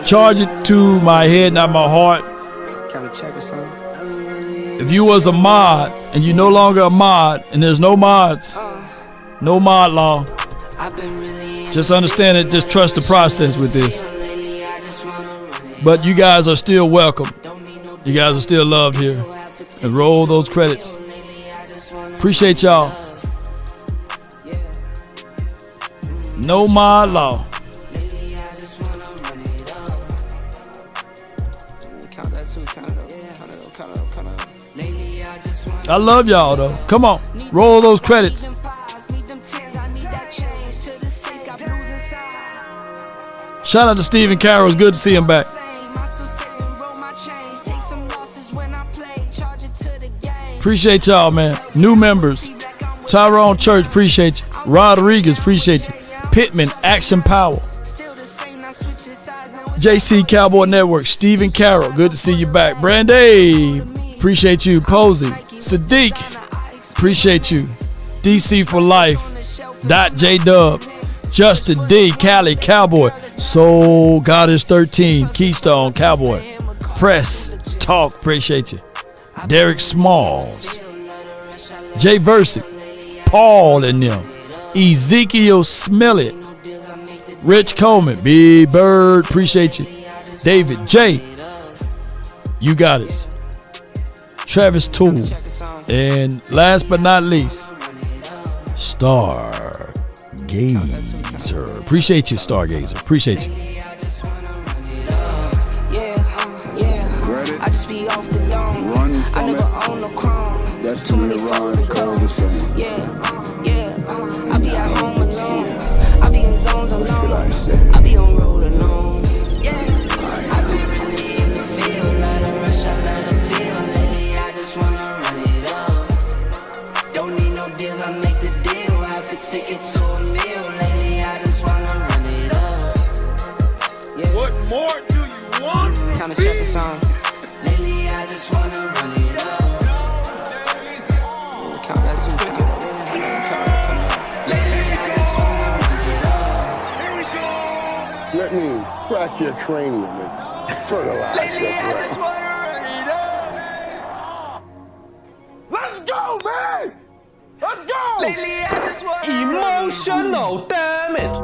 charge it to my head, not my heart. If you was a mod and you no longer a mod, and there's no mods, no mod law, just understand it. Just trust the process with this. But you guys are still welcome. You guys are still loved here. And roll those credits. Appreciate y'all. No mod law. I love y'all though. Come on, roll those credits. Shout out to Stephen Carroll. It's good to see him back. Appreciate y'all, man. New members. Tyrone Church, appreciate you. Rodriguez, appreciate you. Pittman, Action Power. JC Cowboy Network, Stephen Carroll, good to see you back. Brandy, appreciate you. Posey, Sadiq, appreciate you. DC for Life, J Dub, Justin D, Cali Cowboy, Soul Goddess 13, Keystone Cowboy, Press Talk, appreciate you. Derek Smalls, Jay Versick, Paul and them, Ezekiel Smellet, Rich Coleman, B Bird, appreciate you. David J, you got us. Travis Toole, and last but not least, Stargazer. Appreciate you, Stargazer. Appreciate you.
Run from it. Destiny arrives all the same.
I be at home alone. I be in zones alone. I be on road alone. I be really in the field. Let her rush, I let her feel. Lately, I just wanna run it up. Don't need no deals, I make the deal. Have to take it to a meal. Lately, I just wanna run it up.
What more do you want?
Kinda check the song. Lately, I just wanna run it up. Count that too. Lately, I just wanna run it up.
Let me crack your cranium and fertilize your
Lately, I just
brain.
wanna run it up.
Let's go, man! Let's go!
Lately, I just wanna
Emotional damage.